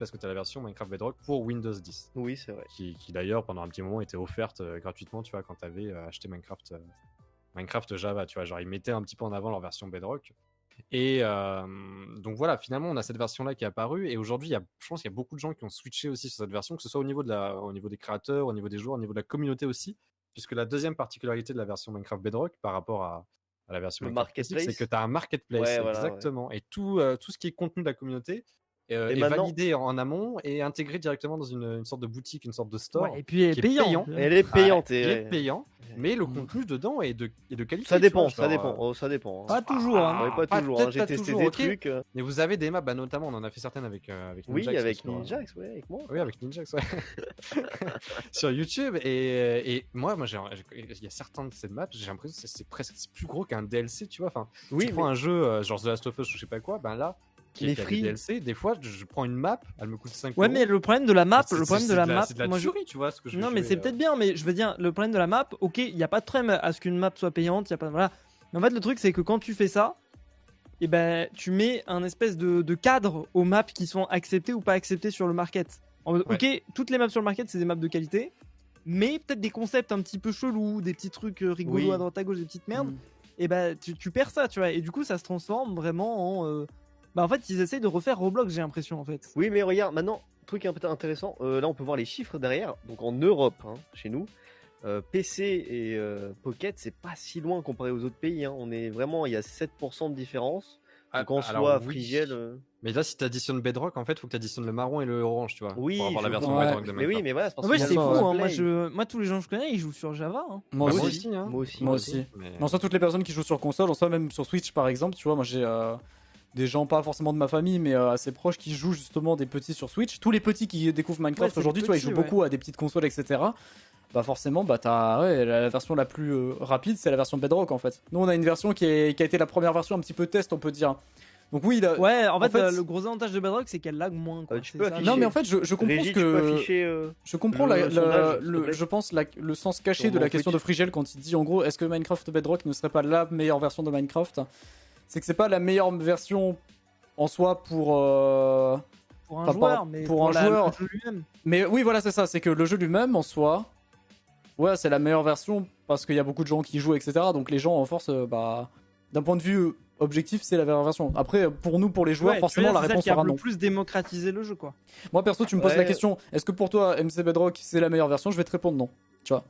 parce que tu as la version Minecraft Bedrock pour Windows 10. Oui, c'est vrai. Qui d'ailleurs, pendant un petit moment, était offerte gratuitement, tu vois, quand tu avais acheté Minecraft Java, tu vois. Genre, ils mettaient un petit peu en avant leur version Bedrock. Et donc voilà, finalement, on a cette version-là qui est apparue. Et aujourd'hui, je pense qu'il y a beaucoup de gens qui ont switché aussi sur cette version, que ce soit au niveau des créateurs, au niveau des joueurs, au niveau de la communauté aussi. Puisque la deuxième particularité de la version Minecraft Bedrock par rapport à la version Le Minecraft classique, c'est marketplace. que tu as un marketplace. Ouais, voilà, exactement. Et tout ce qui est contenu de la communauté est maintenant- validé en amont et intégré directement dans une sorte de boutique, une sorte de store. Ouais, et puis elle est qui est payante. payant. Elle est payante. Qui est payant, mais le contenu dedans est de qualité. Ça dépend, tu vois, ça genre, dépend. Oh, ça dépend. Pas toujours, hein. Ouais, pas toujours. peut-être J'ai pas testé toujours, des ok. trucs. Mais vous avez des maps, notamment, on en a fait certaines avec Oui, Ninjax avec sur, Ninjax, ouais, avec moi. Oui, avec Ninjax, ouais. Sur YouTube. Et moi, il y a certains de ces maps, j'ai l'impression que c'est presque plus gros qu'un DLC, tu vois. Enfin, Oui, tu prends un jeu genre The Last of Us ou je sais pas quoi, ben là, qui Les est free. DLC, des fois, je prends une map, elle me coûte 5 Ouais, euros. mais le problème de la map, C'est de la moi, tuerie, tu vois, ce que je vais non, mais jouer, c'est peut-être bien, mais je veux dire, le problème de la map, ok, il n'y a pas de problème à ce qu'une map soit payante, y a pas, voilà. Mais en fait, le truc, c'est que quand tu fais ça, et ben, tu mets un espèce de cadre aux maps qui sont acceptées ou pas acceptées sur le market. Ok, toutes les maps sur le market, c'est des maps de qualité, mais peut-être des concepts un petit peu chelous, des petits trucs rigolos Oui. à droite à gauche, des petites merdes, et ben, tu perds ça, tu vois. Et du coup, ça se transforme vraiment en. Bah, en fait, ils essayent de refaire Roblox, j'ai l'impression, en fait. Oui, mais regarde, maintenant, truc un peu intéressant. Là, on peut voir les chiffres derrière. Donc en Europe, hein, chez nous, PC et Pocket, c'est pas si loin comparé aux autres pays. Hein. On est vraiment, il y a 7% de différence. Donc en alors, soi, oui. Frigiel. Mais là, si tu additionnes Bedrock, en fait, il faut que tu additionnes le marron et le orange, tu vois. Oui, pour avoir la je version vois. Bedrock de Mais Minecraft. oui, mais voilà, c'est parce Ouais, qu'il y a c'est le fou, hein. crossplay. Moi, tous les gens que je connais, ils jouent sur Java. Hein. Moi Moi aussi. aussi, hein. Moi aussi. Mais... En soit toutes les personnes qui jouent sur console, en soit même sur Switch par exemple, tu vois, moi j'ai des gens pas forcément de ma famille mais assez proches qui jouent justement des petits sur Switch. Tous les petits qui découvrent Minecraft c'est aujourd'hui, les tu vois, ils petits, jouent ouais. beaucoup à des petites consoles, etc. Bah forcément, bah t'as la version la plus rapide, c'est la version Bedrock en fait. Nous on a une version qui a été la première version un petit peu test, on peut dire. Donc oui, Ouais, en fait, le gros avantage de Bedrock, c'est qu'elle lag moins. Quoi. Tu C'est peux ça. afficher. non mais en fait je comprends Régie, ce tu peux que afficher, je comprends le sondage, s'il te plaît. je pense le sens caché Sur de la mon question de Twitch. Frigel quand il dit en gros est-ce que Minecraft Bedrock ne serait pas la meilleure version de Minecraft. C'est que c'est pas la meilleure version en soi pour un enfin, joueur, mais pour un joueur. le jeu lui-même. Mais oui, voilà, c'est ça. C'est que le jeu lui-même, en soi, ouais, c'est la meilleure version parce qu'il y a beaucoup de gens qui jouent, etc. Donc les gens, en force, bah, d'un point de vue objectif, c'est la meilleure version. Après, pour nous, pour les joueurs, Ouais, forcément, la c'est réponse celle qui sera a non. le plus démocratisé le jeu, quoi. Moi, perso, tu me poses Ouais. la question est-ce que pour toi, MC Bedrock, c'est la meilleure version? Je vais te répondre non. Tu vois.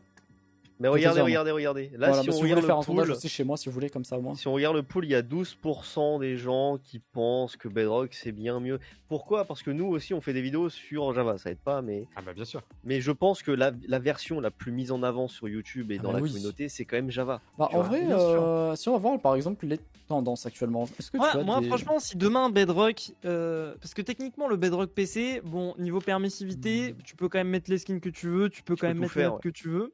Mais regardez. Là, Voilà, si bah, on si vous voulez regarde faire un le sondage pool, aussi chez moi, si vous voulez, comme ça au moins. si on regarde le pool, il y a 12% des gens qui pensent que Bedrock c'est bien mieux. Pourquoi? Parce que nous aussi on fait des vidéos sur Java, ça aide pas, mais Ah bah bien sûr. je pense que la version la plus mise en avant sur YouTube et Ah dans bah la oui. communauté, c'est quand même Java. Bah, tu en vois. vrai, bien sûr. si on va voir par exemple les tendances actuellement, est-ce que tu as Moi, des... franchement, si demain Bedrock, parce que techniquement le Bedrock PC, bon, niveau permissivité, tu peux quand même mettre les skins que tu veux, tu peux quand même tout mettre faire, les maps ouais. que tu veux.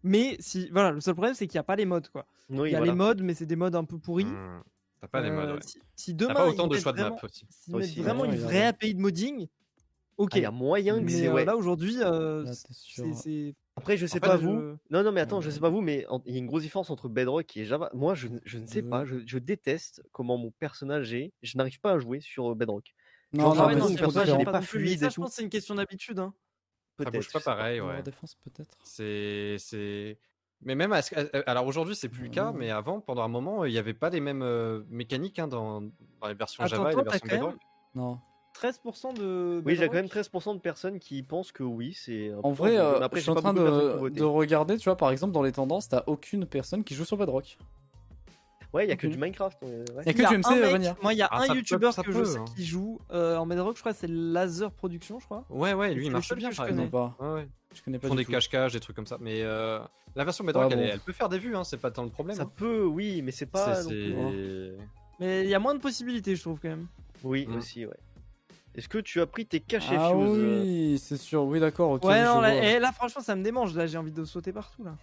Mais si, voilà, le seul problème c'est qu'il n'y a pas les mods, quoi. Oui, Il y a voilà. les mods, mais c'est des mods un peu pourris. T'as pas les modes, ouais. Si T'as demain pas autant ils de mettent choix de map vraiment- aussi. s'ils mettent Aussi, vraiment ouais, une il y a- vraie API de modding, ok. Ah, il y a moyen que Mais c'est ouais. là aujourd'hui, Là, t'es sûr. c'est. Après, je sais En fait, pas je- vous. Non, mais attends, je sais pas vous, mais il y a une grosse différence entre Bedrock et Java. Moi, je ne sais pas. Je déteste comment mon personnage est. Je n'arrive pas à jouer sur Bedrock. Non, Genre, j'ai non, Ah ouais, mais l'impression non, c'est que trop le personnage, différent. il est pas pas non plus, mais fluide ça, et je tout. pense que c'est une question d'habitude. Hein. Ça Peut-être. bouge pas je sais pareil, Pour ouais. la défense peut-être. C'est. Mais même alors aujourd'hui c'est plus le cas, mais avant pendant un moment il n'y avait pas les mêmes mécaniques hein, dans les versions Attends, Java et toi, les t'as versions quand même Bedrock. Non. 13% de. Oui, j'ai quand Bedrock. même 13% de personnes qui pensent que oui, c'est un En peu vrai, un bon jeu. Mais après, je suis en j'ai pas train beaucoup de personnes qui ont de voté. regarder, tu vois, par exemple, dans les tendances, t'as aucune personne qui joue sur Bedrock. Ouais, il y a que Ok. du Minecraft. Ouais. Il y a Il que y a du un MC, mec, Renia. moi il y a Ah, un ça youtubeur ça que je peut, sais hein. qui joue en Bedrock, je crois que c'est Laser Production, je crois. Ouais, lui C'est il le marche seul bien que je par Je connais exemple. pas. Ouais. Je connais Ils pas font du des tout. cache-cache, des trucs comme ça. Mais la version Bedrock Ouais, bon. elle peut faire des vues, hein, c'est pas tant le problème. Ça hein. peut, oui, mais c'est pas. C'est- non plus- c'est- Mais il y a moins de possibilités, je trouve quand même. Oui, Mm. aussi, ouais. Est-ce que tu as pris tes cachets Ah Fuse oui, c'est sûr. Oui, d'accord. Ok. Ouais, je non, vois. là, franchement, ça me démange. Là, j'ai envie de sauter partout là.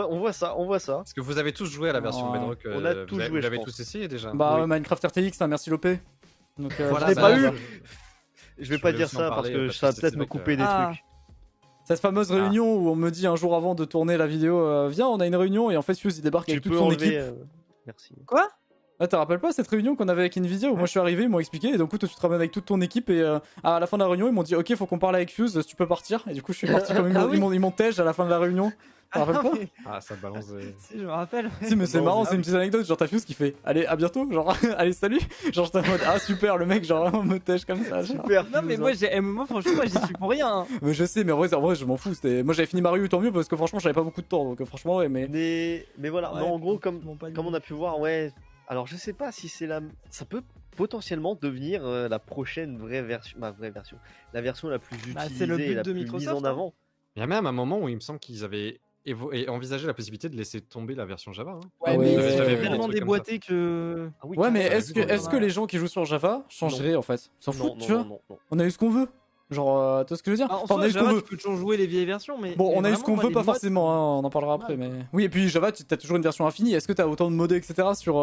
On voit ça. Parce que vous avez tous joué à la version Ouais. Bedrock. On a tous joué, Vous je l'avez pense. tous essayé déjà. Bah, Oui. Minecraft RTX, hein, merci Lopé. Donc, Voilà, Je l'ai bah, pas eu. bah, Je vais Je pas voulais dire aussi en ça parce parler, que parce ça va que peut-être c'est me vrai que- couper des Ah. trucs. Cette fameuse réunion où on me dit un jour avant de tourner la vidéo, viens, on a une réunion et en fait Fuse il débarque Tu avec toute peux son enlever. équipe. Merci. Quoi? Ah, te rappelles pas cette réunion qu'on avait avec Nvidia où moi je suis arrivé, ils m'ont expliqué et donc coup toi tu te ramènes avec toute ton équipe et à la fin de la réunion ils m'ont dit ok faut qu'on parle avec Fuse, tu peux partir et du coup je suis parti comme Ah oui. ils m'ont tège à la fin de la réunion. Tu te rappelles pas? mais- Ah, ça balance. Si, je me rappelle. Si mais c'est Non, marrant, mais- c'est une petite anecdote, genre t'as Fuse qui fait allez à bientôt, genre allez salut, genre j'étais en mode ah super le mec genre vraiment me tège comme ça. Genre. Super. Non, mais Fuse, moi, hein. moi, franchement, moi, j'y suis pour rien. Hein. Mais je sais mais en vrai je m'en fous, moi j'avais fini Mario tant mieux parce que franchement j'avais pas beaucoup de temps donc franchement ouais mais... Mais voilà, Ouais, non, en gros, ils m'ont pas dit. comme on a pu voir, ouais. Alors, je sais pas si c'est la. Ça peut potentiellement devenir la prochaine vraie version. La version la plus utilisée Bah, c'est le but et la de plus mise Microsoft, en hein. avant. Il y a même un moment où il me semble qu'ils avaient envisagé la possibilité de laisser tomber la version Java. Hein. Ouais, ouais, mais ouais, c'est ouais, tellement des trucs déboîté que. Ah oui, Ouais mais carrément. est-ce que les gens qui jouent sur Java changeraient en fait? S'en Non, foutent non, tu vois? non, non. On a eu ce qu'on veut. Genre, tu vois ce que je veux dire? Ah, en Enfin, on soi, a eu ce qu'on Java, veut. tu peux toujours jouer les vieilles versions, mais. Bon, mais on a eu ce vraiment, qu'on moi, veut, les pas mods, forcément, hein, on en parlera après, Ouais. mais... Oui, et puis Java, t'as toujours une version infinie. Est-ce que t'as autant de moddés, etc. sur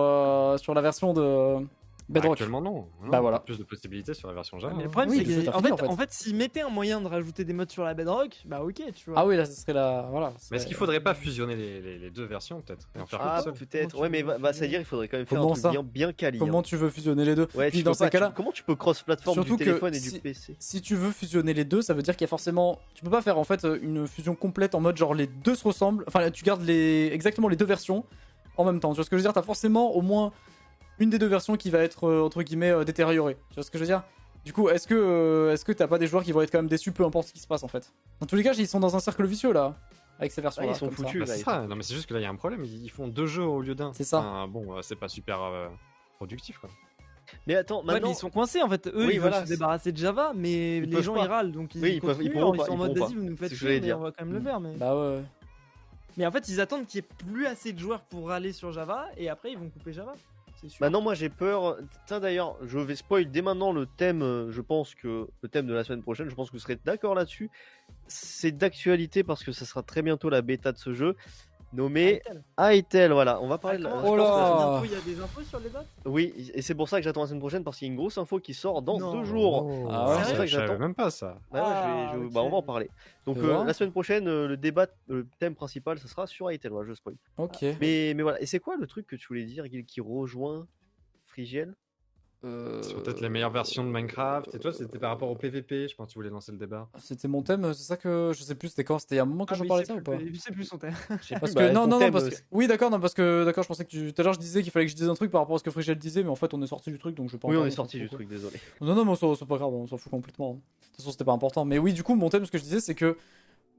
la version de Bedrock? Actuellement, non. Non, Bah voilà. Plus de possibilités sur la version Java. Mais le hein. problème, Oui, c'est parce que que t'as en fini, fait, en fait. en fait, s'ils mettaient un moyen de rajouter des mods sur la Bedrock, bah ok, tu vois. Ah oui, là, ce serait la... Voilà. Mais est-ce qu'il faudrait pas fusionner les deux versions, peut-être, et en faire Ah, qu'une seule peut-être. Comment Ouais, tu mais veux c'est-à-dire il faudrait quand même faire Comment un truc ça bien quali. Comment hein. tu veux fusionner les deux? Ouais, Puis tu dans peux ces pas, cas-là, comment tu peux cross-platform Surtout du que téléphone et si- du PC? si tu veux fusionner les deux, ça veut dire qu'il y a forcément... Tu peux pas faire, en fait, une fusion complète en mode, genre, les deux se ressemblent. Enfin, tu gardes exactement les deux versions en même temps. Tu vois ce que je veux dire? T'as forcément au moins une des deux versions qui va être, entre guillemets, détériorée. Tu vois ce que je veux dire? Du coup, est-ce que t'as pas des joueurs qui vont être quand même déçus peu importe ce qui se passe en fait? Dans tous les cas, ils sont dans un cercle vicieux là, avec ces versions là. ils sont foutus. Bah, là, c'est ils ça. Non, mais c'est juste que là, il y a un problème. Ils font deux jeux au lieu d'un. C'est ça. Enfin, bon, c'est pas super productif, quoi. Mais attends, Ouais, mais maintenant. ils sont coincés en fait. Eux, Oui, ils voilà, veulent se débarrasser de Java, mais Ils les peuvent gens pas. ils râlent donc ils Oui, ils peuvent- continuent, ils pourront ils sont pas, en ils mode pourront vas-y, pas. vous nous faites C'est ce que j'allais chier, mais dire. on va quand même le faire. Bah ouais. Mais en fait, ils attendent qu'il y ait plus assez de joueurs pour aller sur Java et après ils vont couper Java. C'est sûr. Maintenant, moi j'ai peur. Tiens, d'ailleurs, je vais spoil dès maintenant le thème. Je pense que le thème de la semaine prochaine, je pense que vous serez d'accord là-dessus. C'est d'actualité parce que ça sera très bientôt la bêta de ce jeu. Nommé Hytale, voilà. On va parler de la. Comment- Oh je pense que là. bientôt, il y a des infos sur les dates. Oui, et c'est pour ça que j'attends la semaine prochaine parce qu'il y a une grosse info qui sort dans Non. 2 jours. Ah ouais, c'est pour ça que je savais j'attends. même pas ça. Bah ouais, Ah, ok. bah, on va en parler. Donc Tu vois la semaine prochaine, le débat, le thème principal, ce sera sur Hytale. Voilà, je spoil. Ok. Mais voilà. Et c'est quoi le truc que tu voulais dire, Guil, qui rejoint Frigiel? C'est peut-être les meilleures versions de Minecraft. Et toi, c'était par rapport au PVP. Je pense que tu voulais lancer le débat. C'était mon thème, c'est ça que je sais plus, c'était quand? C'était il y a un moment que j'en parlais de ça ou pas? C'est plus son thème. Je sais Parce plus, que bah, non, ton non, thème, parce que oui, d'accord, non, parce que d'accord, je pensais que tout à l'heure je disais qu'il fallait que je dise un truc par rapport à ce que Frigel disait, mais en fait on est sorti du truc donc je vais pas en Oui, on parler, est sorti s'en du fout, truc, désolé. quoi. Non, non, mais c'est pas grave, on s'en fout complètement. De toute façon, c'était pas important. Mais oui, du coup, mon thème, ce que je disais, c'est que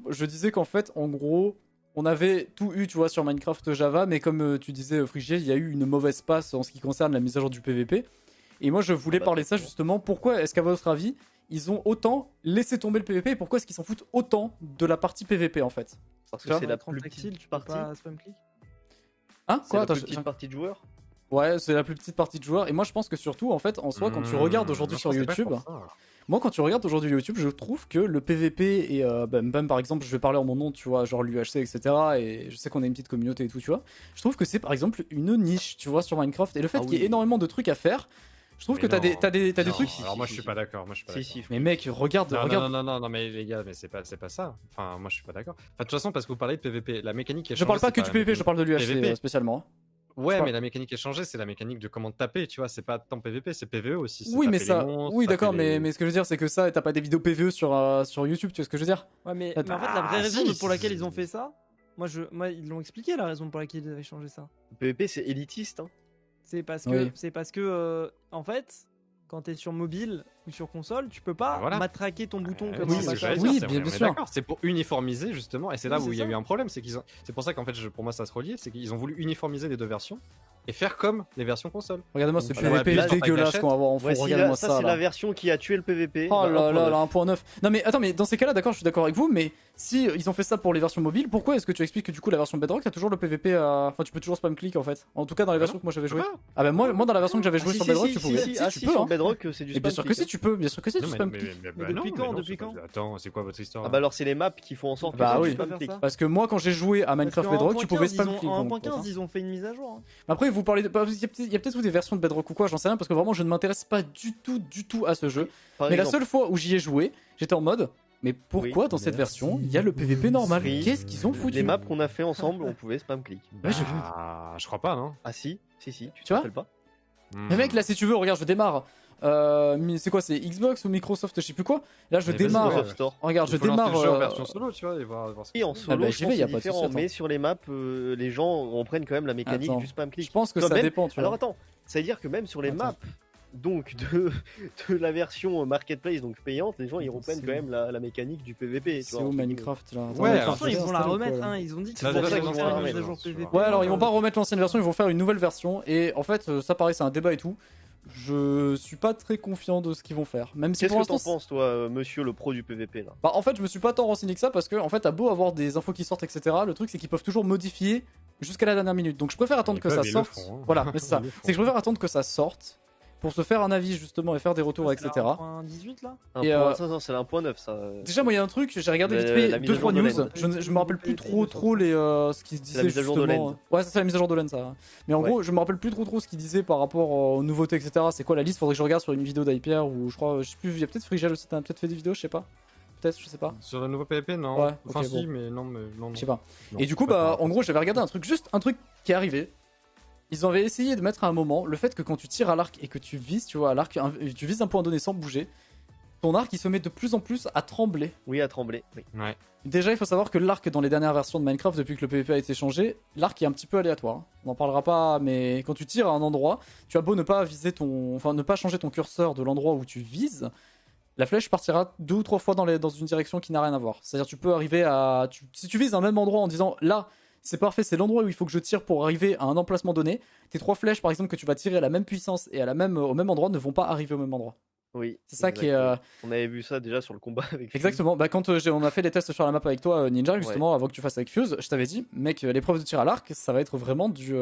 je disais qu'en fait, en gros, on avait tout eu, tu vois, sur Minecraft Java, mais comme tu disais, Frigiel, il y a eu une mauvaise passe en ce qui concerne la mise à jour du PVP. Et moi, je voulais Ah bah, parler de ça totalement. justement. Pourquoi est-ce qu'à votre avis, ils ont autant laissé tomber le PVP et pourquoi est-ce qu'ils s'en foutent autant de la partie PVP en fait? Parce Tu que vois, c'est la Écran plus tactile, petite tu peux partie. pas spam click. Hein? C'est Quoi? la Attends, plus petite partie de joueurs. Ouais, c'est la plus petite partie de joueurs. Et moi, je pense que surtout, en fait, en soi, quand tu regardes aujourd'hui sur YouTube, moi, quand tu regardes aujourd'hui YouTube, je trouve que le PVP et même par exemple, je vais parler en mon nom, tu vois, genre l'UHC, etc. Et je sais qu'on a une petite communauté et tout, tu vois. Je trouve que c'est par exemple une niche, tu vois, sur Minecraft. Et le fait Ah qu'il y ait oui. énormément de trucs à faire, je trouve Mais que t'as non. des Non, trucs. Alors moi, je suis pas d'accord. Moi, je suis pas Si, d'accord. si. Mais mec, regarde, Non, regarde. non, mais les gars, mais c'est pas ça. Enfin, moi, je suis pas d'accord. Enfin, de toute façon, parce que vous parlez de PVP, la mécanique qui a Je parle changé, pas que c'est du la PVP, je parle de l'UHC PVP. spécialement. Ouais, Je mais la mécanique qui a changé, c'est la mécanique de comment taper, tu vois. C'est pas tant PVP, c'est PVE aussi. c'est Oui, mais taper ça. les monstres, Oui, taper d'accord, les- mais ce que je veux dire, c'est que ça, t'as pas des vidéos PVE sur YouTube, tu vois ce que je veux dire? Ouais, mais Attends. en fait, la vraie Ah, raison si, pour laquelle si. ils ont fait ça, moi, ils l'ont expliqué la raison pour laquelle ils avaient changé ça. Le PVP, c'est élitiste. Hein. C'est parce que, Oui. en fait, quand t'es sur mobile ou sur console, tu peux pas Voilà. matraquer ton bouton comme Oui, un c'est ce que machin. j'allais Oui, dire, c'est- bien on est sûr. d'accord. C'est pour uniformiser justement, et c'est là Oui, où c'est il y a ça. eu un problème, c'est pour ça qu'en fait, pour moi, ça se reliait, c'est qu'ils ont voulu uniformiser les deux versions et faire comme les versions console. Regardez-moi ce Voilà, PVP là, dégueulasse qu'on va avoir en fond. Voici Regardez-moi ça, ça. c'est là. la version qui a tué le PVP. Oh Bah, là là, 1.9. là, 1.9. Non mais attends, mais dans ces cas-là, d'accord, je suis d'accord avec vous, mais si ils ont fait ça pour les versions mobiles, pourquoi est-ce que tu expliques que du coup la version Bedrock, t'as toujours le PVP enfin tu peux toujours spam click en fait. En tout cas dans les Ah versions non, que moi j'avais tu peux joué. pas. Ah bah moi dans la version que j'avais Ah, joué si, sur si, Bedrock, si, tu si, pouvais. si, Si, ah, tu si, peux sur hein. Bedrock, c'est du Et bien spam sûr que click, si hein. tu peux, bien sûr que si, Non, tu mais, spam mais- click. mais- Mais bah depuis non, quand, mais non, depuis quand Attends, c'est quoi votre histoire Ah bah alors c'est les maps qui font en sorte Bah que oui. tu spam click. Faire ça. Parce que moi quand j'ai joué à Minecraft Bedrock, tu pouvais spam click. En donc, 1.15, ils ont fait une mise à jour. hein. Après vous parlez de... il y a peut-être des versions de Bedrock ou quoi, j'en sais rien parce que vraiment je ne m'intéresse pas du tout à ce jeu. Par Mais la exemple, seule fois où j'y ai joué, j'étais en mode mais pourquoi dans cette version il y a le PVP normal? Oui. Qu'est-ce qu'ils ont foutu? les maps qu'on a fait ensemble, on pouvait spam click. Ouais, je- Ah, je crois pas, non. Ah si, tu te vois rappelles pas? Mais mec, là, si tu veux, regarde, je démarre. C'est quoi, c'est Xbox ou Microsoft, je sais plus quoi. Là, je Mais vas-y, démarre. ouais. Store. Regarde, je Il faut lancer démarre. le jeu en version solo, tu vois, et voir ce Et en que ça solo, bah, je j'y pense vais, que y a c'est pas de différent, souci, mais attends. sur les maps, les gens reprennent quand même la mécanique Attends. du spam click. Je pense que Quand ça même- dépend, tu Alors vois. attends, ça veut dire que même sur les Attends. maps donc de la version marketplace donc payante, les gens ils Attends, reprennent c'est quand où même la mécanique du PVP. Tu C'est vois, où entre guillemets. Minecraft là? Attends, Ouais, De Minecraft, toute façon, alors, ils j'ai vont la installé ou remettre, quoi, là hein. Ils ont dit que C'est c'était pour ça qu'ils pour vont faire la une mise à remettre, jour c'est PVP. pas- Ouais, alors ils vont Ouais. pas remettre l'ancienne version, ils vont faire une nouvelle version. Et en fait, ça pareil, c'est un débat et tout. Je suis pas très confiant de ce qu'ils vont faire. Même si Qu'est-ce pour que t'en l'instant. penses toi, monsieur le pro du PVP là? Bah, en fait, je me suis pas tant renseigné que ça parce que, en fait, t'as beau avoir des infos qui sortent, etc. Le truc, c'est qu'ils peuvent toujours modifier jusqu'à la dernière minute. Donc, je préfère attendre Ils que ça peuvent, ils le sorte. font, hein. Voilà, mais c'est ça. Ils le font. C'est que je préfère attendre que ça sorte pour se faire un avis justement et faire des retours, etc. 18 là. Un Et, point- ça, non, c'est un point 9 ça. Déjà, moi, il y a un truc, j'ai regardé La- vite fait la mise à 2-3 jour de news. l'En. Je me rappelle plus trop ce qu'ils se disaient mise à jour de justement. l'End. Ouais, c'est ça, la mise à jour de l'End, ça. Mais en Ouais. gros, je me rappelle plus trop ce qu'ils disaient par rapport aux nouveautés, etc. C'est quoi la liste? Faudrait que je regarde sur une vidéo d'Hyper ou je crois, je sais plus, il y a peut-être Frigel aussi, t'as peut-être fait des vidéos, je sais pas. Peut-être, je sais pas. Sur le nouveau PvP, non. Ouais, Enfin, ok, si, bon. mais non. Je sais pas. Non, Et du coup, pas par bah, rapport en à gros, ça. j'avais regardé un truc, juste un truc qui est arrivé. Ils avaient essayé de mettre à un moment le fait que quand tu tires à l'arc et que tu vises, tu vois, à l'arc, tu vises un point donné sans bouger, ton arc il se met de plus en plus à trembler. Oui, à trembler. Oui. Ouais. Déjà, il faut savoir que l'arc dans les dernières versions de Minecraft, depuis que le PvP a été changé, l'arc est un petit peu aléatoire, hein. On n'en parlera pas, mais quand tu tires à un endroit, tu as beau ne pas viser enfin ne pas changer ton curseur de l'endroit où tu vises, la flèche partira 2 ou 3 fois dans une direction qui n'a rien à voir. C'est-à-dire tu peux arriver à... si tu vises un même endroit en disant là, c'est parfait, c'est l'endroit où il faut que je tire pour arriver à un emplacement donné, tes 3 flèches par exemple que tu vas tirer à la même puissance et au même endroit ne vont pas arriver au même endroit. Oui. C'est ça qui est... exact, oui. On avait vu ça déjà sur le combat avec. Exactement, bah quand on a fait les tests sur la map avec toi Ninja justement avant que tu fasses avec Fuse, je t'avais dit mec l'épreuve de tir à l'arc ça va être vraiment du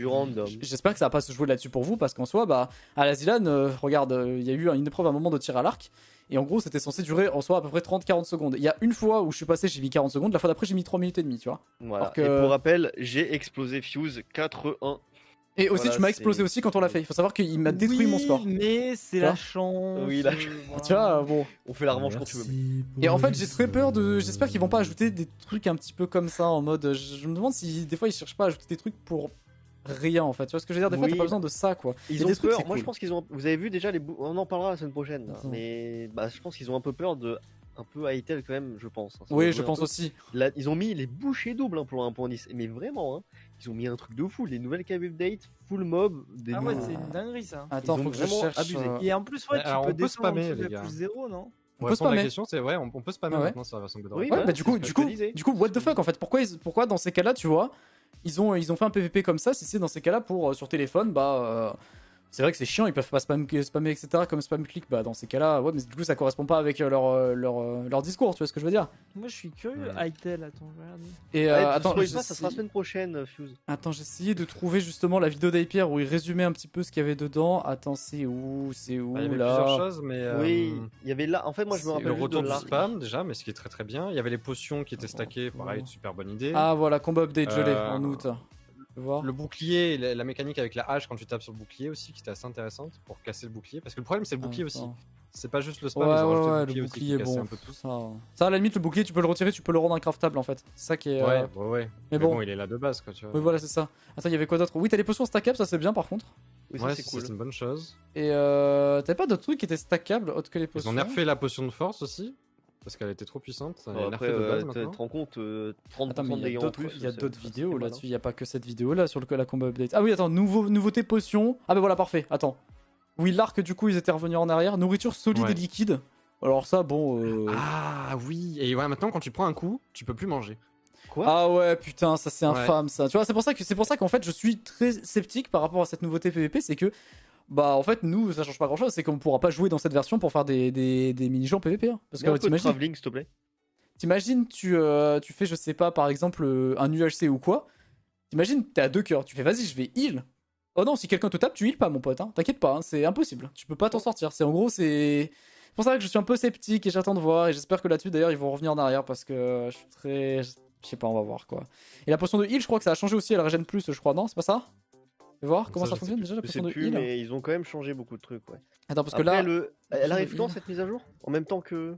random. J'espère que ça va pas se jouer là-dessus pour vous parce qu'en soi bah à la Zilan regarde il y a eu une épreuve à un moment de tir à l'arc et en gros c'était censé durer en soi à peu près 30-40 secondes. Il y a une fois où je suis passé j'ai mis 40 secondes, la fois d'après j'ai mis 3 minutes et demie tu vois. Voilà. Alors que- Et pour rappel, j'ai explosé Fuse 4-1. Et aussi Voilà, tu m'as explosé c'est- aussi quand on l'a fait, il faut savoir qu'il m'a détruit mon score. Mais c'est Tu vois la chance. Oui, la- voilà. Tu vois bon. On fait la revanche quand tu veux. Et en fait, j'ai très peur de. J'espère qu'ils vont pas ajouter des trucs un petit peu comme ça en mode. Je me demande si des fois ils cherchent pas à ajouter des trucs pour rien en fait. Tu vois ce que je veux dire? Des fois, Oui. t'as pas besoin de ça quoi. Il y Ils a ont des trucs, peur. c'est Moi, je cool. pense qu'ils ont. Vous avez vu déjà on en parlera la semaine prochaine. là. Attends. Mais bah, je pense qu'ils ont un peu peur de. Un peu Hytale quand même, je pense. Ça Oui, doit je jouer un pense peu. aussi. Là, ils ont mis les bouchées doubles hein, pour le 1.10. Mais vraiment, hein, ils ont mis un truc de fou. Les nouvelles cave updates, full mob. Des Ah ouais, nouveaux- c'est une dinguerie ça. Attends, Ils ont faut que je vraiment cherche. abusé. Et en plus, ouais, tu Alors, peux on peut descendre en spammer, dessous de les la gars. plus 0, non? Pour peut répondre à la spammer. question, c'est ouais, on peut spammer Ouais. maintenant sur la version Bedrock. Oui, Ouais, bah, bah du coup, c'est actualisé. what the fuck en fait? Pourquoi dans ces cas-là, tu vois, ils ont fait un PVP comme ça? Si c'est dans ces cas-là pour sur téléphone, bah c'est vrai que c'est chiant, ils peuvent pas spammer etc. comme spam click. Bah dans ces cas-là, ouais, mais du coup ça correspond pas avec leur discours. Tu vois ce que je veux dire? Moi, je suis curieux. Ouais. Hytale, attends, je vais regarder. Et Ouais, attends, spoil j'ai pas, ça sera la essayé- semaine prochaine, Fuse. Attends, j'ai essayé de trouver justement la vidéo d'Hyper où il résumait un petit peu ce qu'il y avait dedans. Attends, c'est où Bah, il y avait là? plusieurs choses, mais Oui, il y avait là. En fait, moi, je me c'est rappelle le juste retour de du l'arc. spam déjà, mais ce qui est très très bien. Il y avait les potions qui étaient stackées, pareil, super bonne idée. Ah voilà, combat update gelé Euh, en août. Tu vois? Le bouclier, la mécanique avec la hache quand tu tapes sur le bouclier aussi, qui était assez intéressante pour casser le bouclier. Parce que le problème c'est le bouclier aussi. Attends. C'est pas juste le Ouais, spam, ils ont rajouté ouais, le bouclier le aussi qui bouclier, cassait bon. un peu tout. Ça, à la limite, le bouclier, tu peux le retirer, tu peux le rendre incraftable en fait. C'est ça qui est. Ouais. Mais Mais bon. bon, il est là de base quoi, tu vois. Oui, voilà, c'est ça. Attends, il y avait quoi d'autre? Oui, t'as les potions stackables, ça c'est bien par contre. Oui, ça, Ouais, c'est ça, cool. c'est une bonne chose. Et t'avais pas d'autres trucs qui étaient stackables autres que les Ils potions? ont nerfé la potion de force aussi, parce qu'elle était trop puissante. Elle est Bon, nerfée après, de base tu maintenant. te rends compte, 30% Attends, mais de dégâts en plus. il y a c'est- d'autres c'est vidéos pas mal, là-dessus, il y a pas que cette vidéo là sur la combat update. Ah oui, attends, nouveauté potion. Ah bah voilà, parfait. Attends. Oui, l'arc du coup, ils étaient revenus en arrière. Nourriture solide Ouais. et liquide. Alors ça, bon. Ah oui, et ouais, maintenant quand tu prends un coup, tu peux plus manger. Quoi Ah ouais, putain, ça c'est Ouais. infâme ça. Tu vois, c'est pour ça qu'en fait, je suis très sceptique par rapport à cette nouveauté PVP, c'est que bah en fait, nous, ça change pas grand-chose, c'est qu'on pourra pas jouer dans cette version pour faire des mini-jeux en PVP hein. Parce Mets un que peu de t'imagines, travelling, s'il te plaît. tu fais je sais pas par exemple un UHC ou quoi. T'imagines, t'es à 2 cœurs, tu fais vas-y, je vais heal. Oh non, si quelqu'un te tape, tu heal pas mon pote hein. T'inquiète pas, hein, c'est impossible. Tu peux pas t'en sortir. C'est en gros c'est pour ça que je suis un peu sceptique et j'attends de voir et j'espère que là-dessus d'ailleurs ils vont revenir en arrière parce que je suis très je sais pas, on va voir quoi. Et la potion de heal, je crois que ça a changé aussi, elle régène plus, je crois, non, c'est pas ça? Fais voir comment Ça, ça je sais fonctionne déjà la Je sais potion de plus, heal. mais ils ont quand même changé beaucoup de trucs, ouais. Attends parce que Après, là elle arrive de quand heal. cette mise à jour? En même temps que.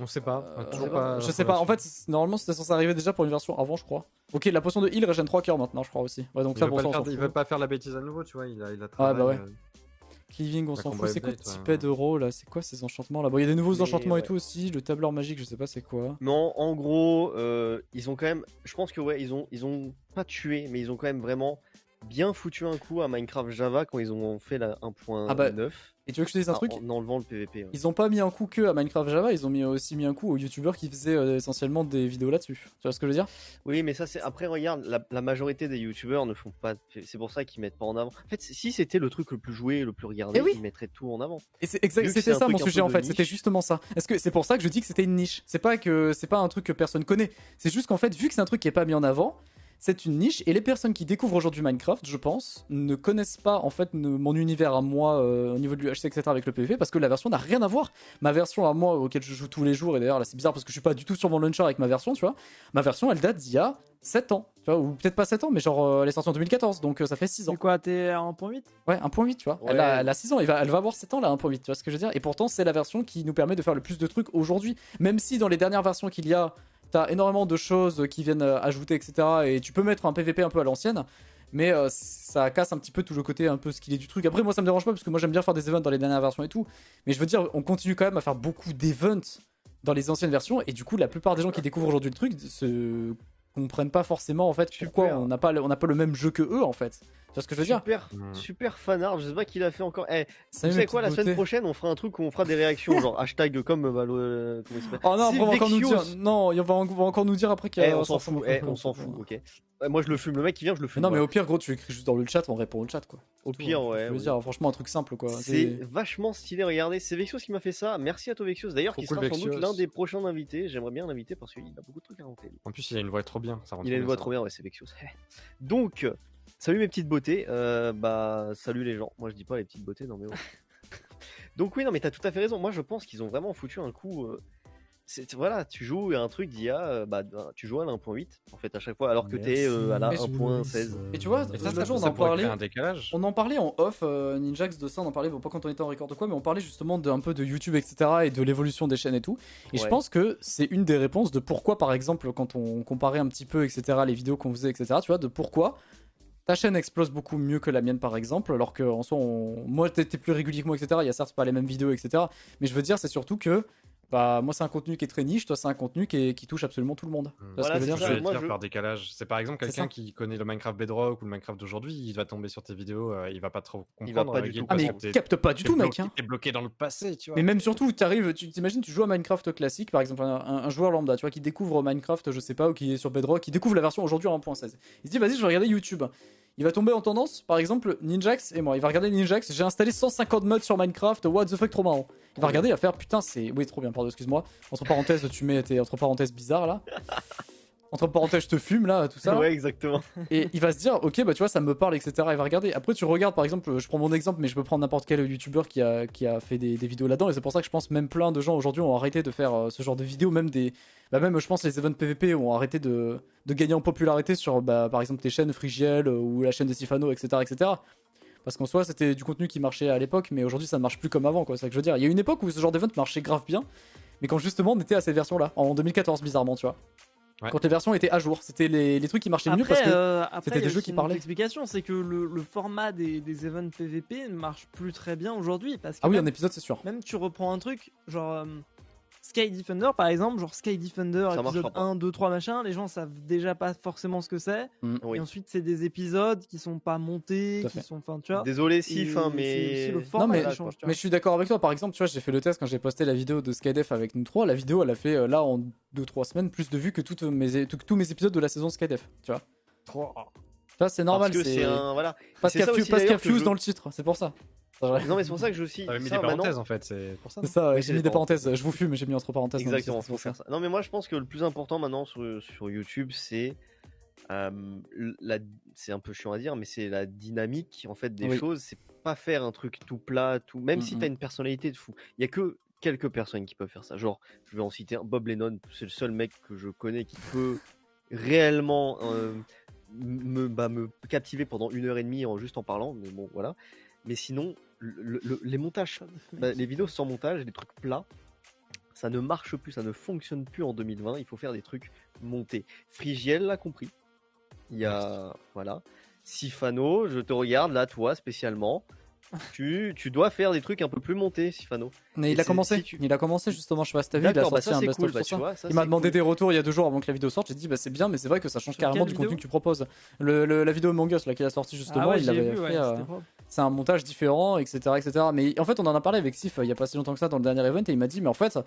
On sait pas. Toujours sait pas. Je sais pas. En fait, normalement, c'était censé arriver déjà pour une version avant, je crois. Ok, la potion de heal régène 3 cœurs maintenant, je crois aussi. Ouais, donc Il ça, veut, bon, pas ça, le on faire, s'en il fout. veut pas faire la bêtise à nouveau, tu vois. Il a Ouais, travaillé. bah ouais. Cleaving, on La s'en combat fout. C'est quoi update, le petit ouais. pet d'euro là? C'est quoi ces enchantements là? Bon, il y a des nouveaux Mais enchantements et ouais. tout aussi. Le tableur magique, je sais pas c'est quoi. Mais en gros, ils ont quand même. Je pense que ouais, ils ont pas tué, mais ils ont quand même vraiment bien foutu un coup à Minecraft Java quand ils ont fait la 1.9 Ah bah, Et tu veux que je te dise un truc? en enlevant le PVP. Ouais. Ils ont pas mis un coup que à Minecraft Java, ils ont aussi mis un coup aux youtubeurs qui faisaient essentiellement des vidéos là-dessus. Tu vois ce que je veux dire? Oui, mais ça c'est après regarde, la majorité des youtubeurs ne font pas. C'est pour ça qu'ils mettent pas en avant. En fait, si c'était le truc le plus joué, le plus regardé, Eh oui. ils mettraient tout en avant. Et Vu que c'est c'était un ça truc mon un sujet peu en de fait, c'était niche. justement ça. Est-ce que c'est pour ça que je dis que c'était une niche? C'est pas un truc que personne connaît. C'est juste qu'en fait, vu que c'est un truc qui est pas mis en avant, c'est une niche et les personnes qui découvrent aujourd'hui Minecraft, je pense, ne connaissent pas en fait mon univers à moi au niveau de l'UHC etc avec le PvP parce que la version n'a rien à voir. Ma version à moi auquel je joue tous les jours et d'ailleurs là c'est bizarre parce que je suis pas du tout sur mon launcher avec ma version, tu vois. Ma version elle date d'il y a 7 ans, tu vois, ou peut-être pas 7 ans mais genre elle est sortie en 2014 donc ça fait 6 ans. C'est quoi, t'es à 1.8? Ouais, 1.8, tu vois. Ouais. Elle a 6 ans, elle va avoir 7 ans là, 1.8, tu vois ce que je veux dire. Et pourtant, c'est la version qui nous permet de faire le plus de trucs aujourd'hui. Même si dans les dernières versions qu'il y a, t'as énormément de choses qui viennent ajouter, etc. Et tu peux mettre un PVP un peu à l'ancienne. Mais ça casse un petit peu tout le côté un peu skillé du truc. Après, moi, ça me dérange pas parce que moi, j'aime bien faire des events dans les dernières versions et tout. Mais je veux dire, on continue quand même à faire beaucoup d'events dans les anciennes versions. Et du coup, la plupart des gens qui découvrent aujourd'hui le truc se comprennent pas forcément en fait pourquoi Super. on n'a pas le même jeu que eux en fait. Tu vois ce que je veux dire? Super fanart, je sais pas qui l'a fait encore. Eh, Salut, vous mes savez quoi, la petites semaine beautés. prochaine, on fera un truc où on fera des réactions, genre hashtag comme comment il s'appelle. Oh non, après, on va encore nous dire. Vexios. Non, on va encore nous dire après qu'il y a. On s'en fout, on s'en fout, ok. Moi je le fume, le mec qui vient, je le Mais fume. non, mais voilà. au pire, gros, tu écris juste dans le chat, on répond au chat, quoi. Au Tout, pire, hein. ouais. Je veux oui. dire, franchement, un truc simple, quoi. C'est vachement stylé, regardez, c'est Vexios qui m'a fait ça. Merci à toi Vexios, d'ailleurs, Trop qui cool, sera sans doute Vexios. l'un des prochains invités. J'aimerais bien l'inviter parce qu'il a beaucoup de trucs à raconter. En plus, il a une voix trop bien. Ça rend Il a une voix ça. trop bien, ouais, c'est Vexios. Donc, salut mes petites beautés. Salut les gens. Moi je dis pas les petites beautés, non mais ouais. Donc oui, non mais t'as tout à fait raison. Moi je pense qu'ils ont vraiment foutu un coup. Voilà, tu joues à un truc d'IA, tu joues à la 1.8 en fait à chaque fois, alors que t'es à la 1.16. Et tu vois, Ça l'autre jour, on ça en pourrait parlait. créer un décalage. On en parlait en off, Ninjax de ça, on en parlait, bon, pas quand on était en record de quoi, mais on parlait justement un peu de YouTube, etc. et de l'évolution des chaînes et tout. Et je Ouais. pense que c'est une des réponses de pourquoi, par exemple, quand on comparait un petit peu, etc., les vidéos qu'on faisait, etc., tu vois, de pourquoi ta chaîne explose beaucoup mieux que la mienne, par exemple, alors que en soi, moi, t'es plus régulier que moi, etc. Il y a certes pas les mêmes vidéos, etc. Mais je veux dire, c'est surtout que. Bah, moi, c'est un contenu qui est très niche, toi, c'est un contenu qui touche absolument tout le monde. Tu vois ce Voilà, que je veux c'est dire? ça. Je moi, dire je- par décalage. C'est par exemple C'est ça. quelqu'un qui connaît le Minecraft Bedrock ou le Minecraft d'aujourd'hui, il va tomber sur tes vidéos, il va pas trop Il va comprendre. pas du tout Ah, mais parce que il capte pas du tout, mec. Hein. T'es bloqué dans le passé, tu vois. Mais même surtout, tu t'imagines, tu joues à Minecraft classique, par exemple, un joueur lambda, tu vois, qui découvre Minecraft, je sais pas, ou qui est sur Bedrock, qui découvre la version aujourd'hui en 1.16. Il se dit, vas-y, je vais regarder YouTube. Il va tomber en tendance, par exemple, Ninjax et moi. Il va regarder Ninjax, j'ai installé 150 mods sur Minecraft, what the fuck, trop marrant. Il va regarder, il va faire, putain, c'est. Oui, trop bien, pardon, excuse-moi. Entre parenthèses, tu mets tes entre parenthèses bizarres là. Entre parenthèses, je te fume là, tout ça. Ouais, exactement. Et il va se dire, ok, bah tu vois, ça me parle, etc. Il va regarder. Après, tu regardes, par exemple, je prends mon exemple, mais je peux prendre n'importe quel youtubeur qui a fait des vidéos là-dedans. Et c'est pour ça que je pense même plein de gens aujourd'hui ont arrêté de faire ce genre de vidéos. Même même, je pense, les events PVP ont arrêté de gagner en popularité sur, par exemple, tes chaînes Frigiel ou la chaîne de Sifano, etc., etc. Parce qu'en soi, c'était du contenu qui marchait à l'époque, mais aujourd'hui, ça ne marche plus comme avant, quoi. C'est ça que je veux dire. Il y a une époque où ce genre d'event marchait grave bien, mais quand justement on était à cette version-là, en 2014, bizarrement, tu vois. Ouais. Quand les versions étaient à jour, c'était les trucs qui marchaient mieux parce que. Après, c'était il y a des jeux aussi qui une parlaient. autre explication, c'est que le format des events PVP ne marche plus très bien aujourd'hui. Parce que Ah oui, même, un épisode, c'est sûr. même tu reprends un truc, genre Sky Defender par exemple, genre Sky Defender, Ça épisode marchera pas. 1, 2, 3, machin, les gens savent déjà pas forcément ce que c'est. Oui. Et ensuite, c'est des épisodes qui sont pas montés, Tout à qui fait. sont. Enfin, tu vois. Désolé Sif, hein, Et mais. c'est aussi le Non, format mais, qui change, tu vois. mais je suis d'accord avec toi. Par exemple, tu vois, j'ai fait le test quand j'ai posté la vidéo de Skydef avec nous trois. La vidéo, elle a fait là en 2-3 semaines plus de vues que tous mes épisodes de la saison Skydef. Tu vois. Ça, c'est normal. Parce que c'est un. Voilà. Parce C'est qu'il y a, ça aussi, parce qu'il y a d'ailleurs, que Fuse je- dans le titre. C'est pour ça. Non, mais c'est pour ça que je aussi. T'avais mis ça, des maintenant- parenthèses en fait, c'est pour ça. C'est ça, Oui, j'ai c'est mis des des parenthèses. Je vous fume, mais j'ai mis entre parenthèses. dans le Exactement, titre, faut faire ça. Non, mais moi je pense que le plus important maintenant sur YouTube, c'est c'est un peu chiant à dire, mais c'est la dynamique en fait des Oui. choses. C'est pas faire un truc tout plat, tout. Même si Mhm. t'as une personnalité de fou, il y a que quelques personnes qui peuvent faire ça. Genre, je vais en citer un, Bob Lennon, c'est le seul mec que je connais qui peut réellement me captiver pendant 1h30 juste en parlant. Mais bon, voilà. Mais sinon, les montages, les vidéos sans montage, les trucs plats, Ça ne marche plus, ça ne fonctionne plus en 2020. Il faut faire des trucs montés. Frigiel l'a compris. Il y a voilà. Sifano, je te regarde là, toi spécialement. Tu dois faire des trucs un peu plus montés, Sifano. Mais Et il a c'est- commencé. si tu- Il a commencé justement. Je sais pas si t'as vu. Il a D'accord, bah sorti ça un c'est best-of cool. Bah, sur tu ça. vois, ça, Il m'a c'est demandé cool. des retours il y a 2 jours avant que la vidéo sorte. J'ai dit bah c'est bien, mais c'est vrai que ça change Sur carrément quelle du contenu vidéo que tu proposes. La vidéo Among Us là qu'il a sorti justement, Ah ouais, il j'ai l'avait vu, fait. ouais, c'était propre. C'est un montage différent, etc., etc. Mais en fait, on en a parlé avec Sif il y a pas si longtemps que ça dans le dernier event et il m'a dit mais en fait.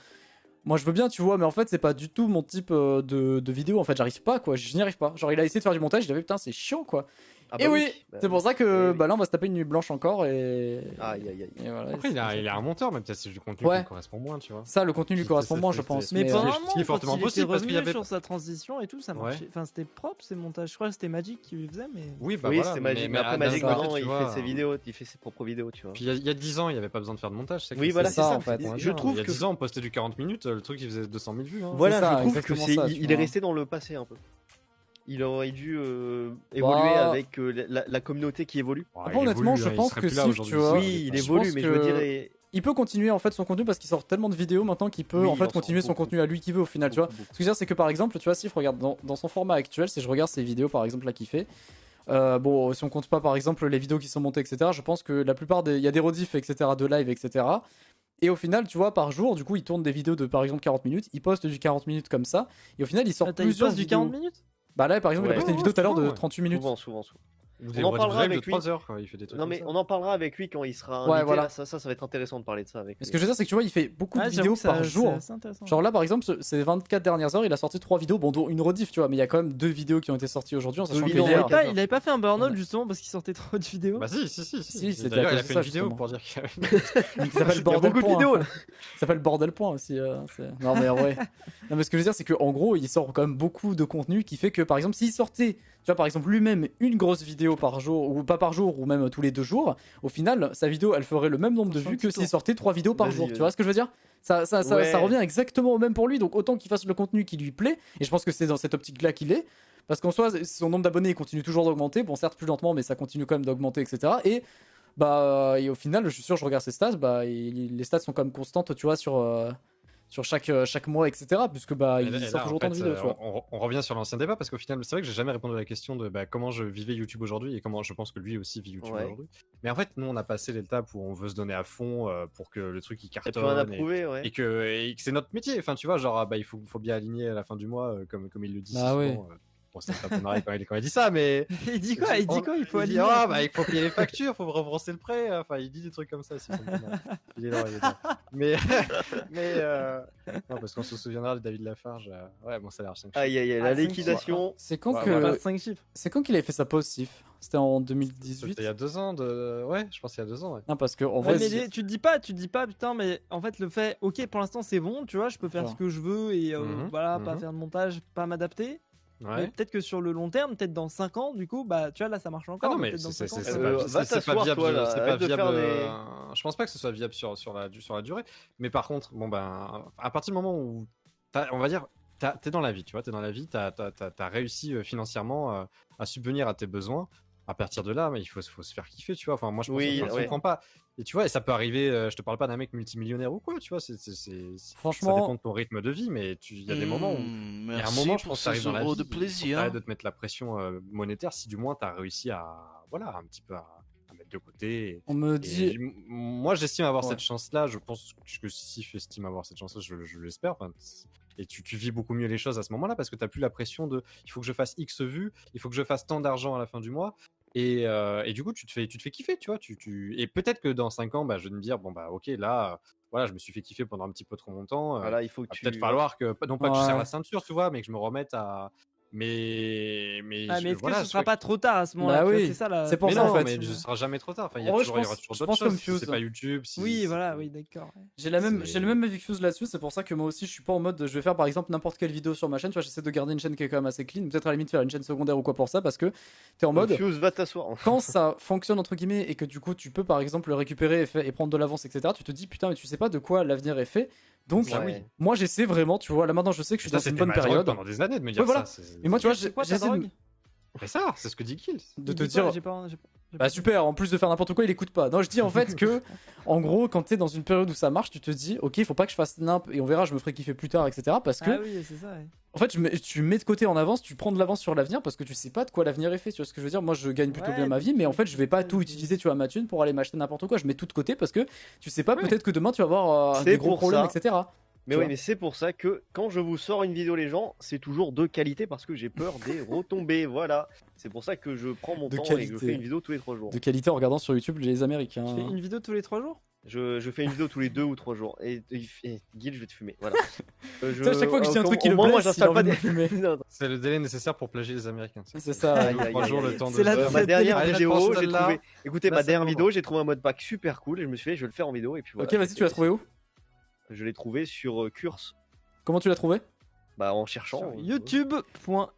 Moi je veux bien, tu vois, mais en fait c'est pas du tout mon type de vidéo. En fait, j'arrive pas quoi, je n'y arrive pas. Genre, il a essayé de faire du montage, il avait putain, c'est chiant quoi. Ah Et bah oui, bah c'est pour ça que Eh oui. bah là on va se taper une nuit blanche encore et. Aïe aïe aïe. Et voilà, Après, c'est comme il ça. a un monteur, mais peut-être c'est du contenu Ouais. qui lui correspond moins, tu vois. Ça, le contenu lui C'est- correspond c'est- moins, c'est- je pense. c'est- Mais ce pendant qui un est- ce qui est moment, fortement quand il était possible, parce qu'il y revenu avait- sur sa transition et tout, ça Ouais. marchait. Enfin, c'était propre ces montages. Je crois que c'était Magic qui lui faisait, mais. Oui, bah Oui, voilà, c'était Magic. Mais après, d'un Magic, côté, maintenant, tu il vois, fait ses vidéos, il fait ses propres vidéos, tu vois. Puis il y a 10 ans, il n'y avait pas besoin de faire de montage. Oui, voilà, c'est c'est ça, ça. en fait. Je trouve Il y a que 10 ans, on postait du 40 minutes, le truc il faisait 200 000 vues. Hein. voilà, ça, je trouve que exactement c'est, ça, tu il est vois. resté dans le passé un peu. Il aurait dû évoluer Bah. avec la communauté qui évolue. Ouais, Après, il honnêtement, évolue, je hein, il pense serait que plus là si, aujourd'hui, tu vois, Oui, il je évolue, pense mais que- je me dirais. Il peut continuer en fait son contenu parce qu'il sort tellement de vidéos maintenant qu'il peut Oui, en il fait en sort continuer son beaucoup. contenu à lui qui veut au final, tu vois. Beaucoup, beaucoup. Ce que je veux dire, c'est que par exemple, tu vois, si je regarde dans son format actuel, si je regarde ses vidéos par exemple là qu'il fait, bon, si on compte pas par exemple les vidéos qui sont montées, etc., je pense que la plupart il y a des rediffs, etc., de live, etc. Et au final, tu vois, par jour, du coup, il tourne des vidéos de par exemple 40 minutes, il poste du 40 minutes comme ça, et au final, il sort Attends, il plusieurs poste du vidéos. 40 minutes Bah là, par exemple, il a Ouais. posté une Ouais, vidéo tout à l'heure de souvent, ouais. 38 minutes. Souvent. Ou On des en parlera lives avec de lui. 3 heures quand il fait des trucs Non, comme mais ça. on en parlera avec lui quand il sera Ouais, invité. voilà. Là, ça va être intéressant de parler de ça avec Mais ce lui. que je veux dire, c'est que tu vois, il fait beaucoup de Ouais, vidéos j'avoue que ça- par c'est jour. assez intéressant. Genre là, par exemple, ces 24 dernières heures, il a sorti 3 vidéos, bon, dont une rediff, tu vois, mais il y a quand même 2 vidéos qui ont été sorties aujourd'hui, en sachant que bilan, Il hier. avait, ouais. pas, il avait pas fait un burn-out Ouais. justement parce qu'il sortait trop de vidéos. Bah si. Si, c'était D'ailleurs, à il cause a de fait ça, une vidéo justement. pour dire qu'il y avait Il s'appelle Il y a Bordel beaucoup de Point. vidéos là. Ça s'appelle Bordel Point aussi. Non mais en vrai. Non mais ce que je veux dire c'est qu'en gros il sort quand même beaucoup de contenu qui fait que par exemple s'il sortait, tu vois par exemple lui-même une grosse vidéo par jour ou pas par jour ou même tous les 2 jours, au final sa vidéo elle ferait le même nombre de On fait un vues que petit s'il tour. sortait 3 vidéos par Vas-y, jour. vas-y. Tu vois ce que je veux dire? Ça Ouais. revient exactement au même pour lui, donc autant qu'il fasse le contenu qui lui plaît, et je pense que c'est dans cette optique-là qu'il est, parce qu'en soi, son nombre d'abonnés il continue toujours d'augmenter, bon certes plus lentement, mais ça continue quand même d'augmenter, etc. Et au final, je suis sûr, je regarde ses stats, bah, les stats sont quand même constantes, tu vois, sur chaque mois, etc. Puisque bah, Et il là, sort toujours en autant de fait, vidéos, tu vois. on revient sur l'ancien débat parce qu'au final, c'est vrai que j'ai jamais répondu à la question de comment je vivais YouTube aujourd'hui et comment je pense que lui aussi vit YouTube Ouais. aujourd'hui. Mais en fait, nous, on a passé l'étape où on veut se donner à fond pour que le truc il T'as plus rien à cartonne prouver, ouais. et que c'est notre métier. Enfin, tu vois, genre, il faut bien aligner à la fin du mois, comme il le dit Bah si ouais. souvent. Bon, c'est un peu marrant quand il dit ça, mais. Il dit quoi? Il dit quoi? Il faut dit, aligner. il faut payer les factures, faut rembourser le prêt. Enfin, il dit des trucs comme ça. Il est drôle. Mais, non, parce qu'on se souviendra de David Lafarge. Ouais, bon, ça a l'air 5 Aïe aïe aïe, Ah, la cinq liquidation. C'est quand Ouais, que voilà. 5 chiffres. c'est quand qu'il avait fait sa pause Sif? C'était en 2018. C'était il y a 2 ans. Ouais, je pense il y a 2 ans. Ouais. Non parce que en Ouais, vrai, mais tu te dis pas, putain, mais en fait, le fait, ok, pour l'instant c'est bon, tu vois, je peux faire Genre. ce que je veux et voilà, pas Mhm. faire de montage, pas m'adapter. Mais Ouais. peut-être que sur le long terme, peut-être dans 5 ans, du coup, bah tu vois, là ça marche encore. Ah non, mais peut-être dans c'est 5 ans, c'est ça pas, va. va c'est t'asseoir, pas viable. toi, là, C'est pas arrête de viable. faire des- Je pense pas que ce soit viable sur la durée. Mais par contre, bon ben, à partir du moment où on va dire, t'es dans la vie, tu vois, t'es dans la vie, t'as réussi financièrement à subvenir à tes besoins. À partir de là, mais il faut se faire kiffer, tu vois. Enfin, moi, je pense Oui, que je ouais. comprends pas. Et tu vois, et ça peut arriver. Je te parle pas d'un mec multimillionnaire ou quoi, tu vois. Franchement- ça dépend de ton rythme de vie, mais il y a des moments où. Il y a un moment, je pense que t'arrives dans la vie, de il faut que plaisir. t'arrêtes de te mettre la pression monétaire si du moins t'as réussi voilà, un petit peu à mettre de côté. on me Et dit moi, j'estime avoir Ouais. cette chance-là. Je pense que Sif estime avoir cette chance-là, je l'espère. Enfin, et tu vis beaucoup mieux les choses à ce moment-là parce que t'as plus la pression de il faut que je fasse X vues, il faut que je fasse tant d'argent à la fin du mois. Et du coup, tu te fais kiffer, tu vois. Et peut-être que dans 5 ans, je vais me dire, bon, ok, là, voilà, je me suis fait kiffer pendant un petit peu trop longtemps. Voilà, il faut que Va tu. peut-être falloir que, non pas que je Ouais. serre la ceinture, tu vois, mais que je me remette à. Mais Ah, mais est-ce voilà, que ce sera pas trop tard à ce Bah moment-là? Tu vois, oui. c'est ça là. C'est pour mais ça, non, en fait. mais ce sera jamais trop tard. Enfin, il y En vrai, aura toujours je d'autres pense choses. comme Si Fuse. c'est pas YouTube. Oui, voilà, oui, d'accord. ouais. J'ai le même avec Fuse là-dessus, c'est pour ça que moi aussi je suis pas en mode je vais faire par exemple n'importe quelle vidéo sur ma chaîne, tu vois, j'essaie de garder une chaîne qui est quand même assez clean, peut-être à la limite faire une chaîne secondaire ou quoi pour ça, parce que t'es en mode Fuse, va t'asseoir. quand ça fonctionne entre guillemets et que du coup tu peux par exemple le récupérer et prendre de l'avance, etc., tu te dis putain mais tu sais pas de quoi l'avenir est fait, donc Ah oui. moi j'essaie vraiment, tu vois, là maintenant je sais que je suis Ça, dans une c'était bonne ma drogue période pendant des années de me dire Ouais, voilà. ça. mais moi tu vois C'est quoi ta j'essaie drogue? Mais ça, c'est ce que dit Kills. de Il te dit quoi dire J'ai pas- Bah super, en plus de faire n'importe quoi, il écoute pas. Non, je dis en fait que, en gros, quand t'es dans une période où ça marche, tu te dis, ok, faut pas que je fasse nimp et on verra, je me ferai kiffer plus tard, etc. Parce que, Ah oui, c'est ça. Ouais. en fait, tu mets de côté en avance, tu prends de l'avance sur l'avenir parce que tu sais pas de quoi l'avenir est fait. Tu vois ce que je veux dire? Moi, je gagne plutôt Ouais, bien ma puis vie, mais en tu- fait, je vais pas tu- tout utiliser, tu vois, ma thune pour aller m'acheter n'importe quoi. Je mets tout de côté parce que tu sais pas, Ouais. peut-être que demain tu vas avoir C'est des gros pour problèmes, ça. etc. Mais Tu oui, vois. mais c'est pour ça que quand je vous sors une vidéo, les gens, c'est toujours de qualité parce que j'ai peur des retombées. Voilà. C'est pour ça que je prends mon De temps et que je qualité. fais une vidéo tous les 3 jours. De qualité en regardant sur YouTube les Américains. Tu fais une vidéo tous les 3 jours? Je fais une vidéo tous les 2 ou 3 jours. Et Guil, je vais te fumer. Voilà. Tu sais, à chaque fois que je dis un truc qui au le moins, moi, blesse, il a j'installe pas envie de des. me fumer. Non, non. C'est le délai nécessaire pour plagier les Américains. C'est ça. Aïe, ouais. aïe, 3 aïe, jours, aïe, le temps c'est de la- se faire. c'est Ma la dernière Allez, je vidéo, prends j'ai celle-là. trouvé. Écoutez, Là, ma c'est dernière bon. vidéo, j'ai trouvé un modpack super cool et je me suis fait, je vais le faire en vidéo et puis voilà. Ok, vas-y, tu l'as trouvé où? Je l'ai trouvé sur Curse. Comment tu l'as trouvé? Bah, en cherchant. Sur youtube.us.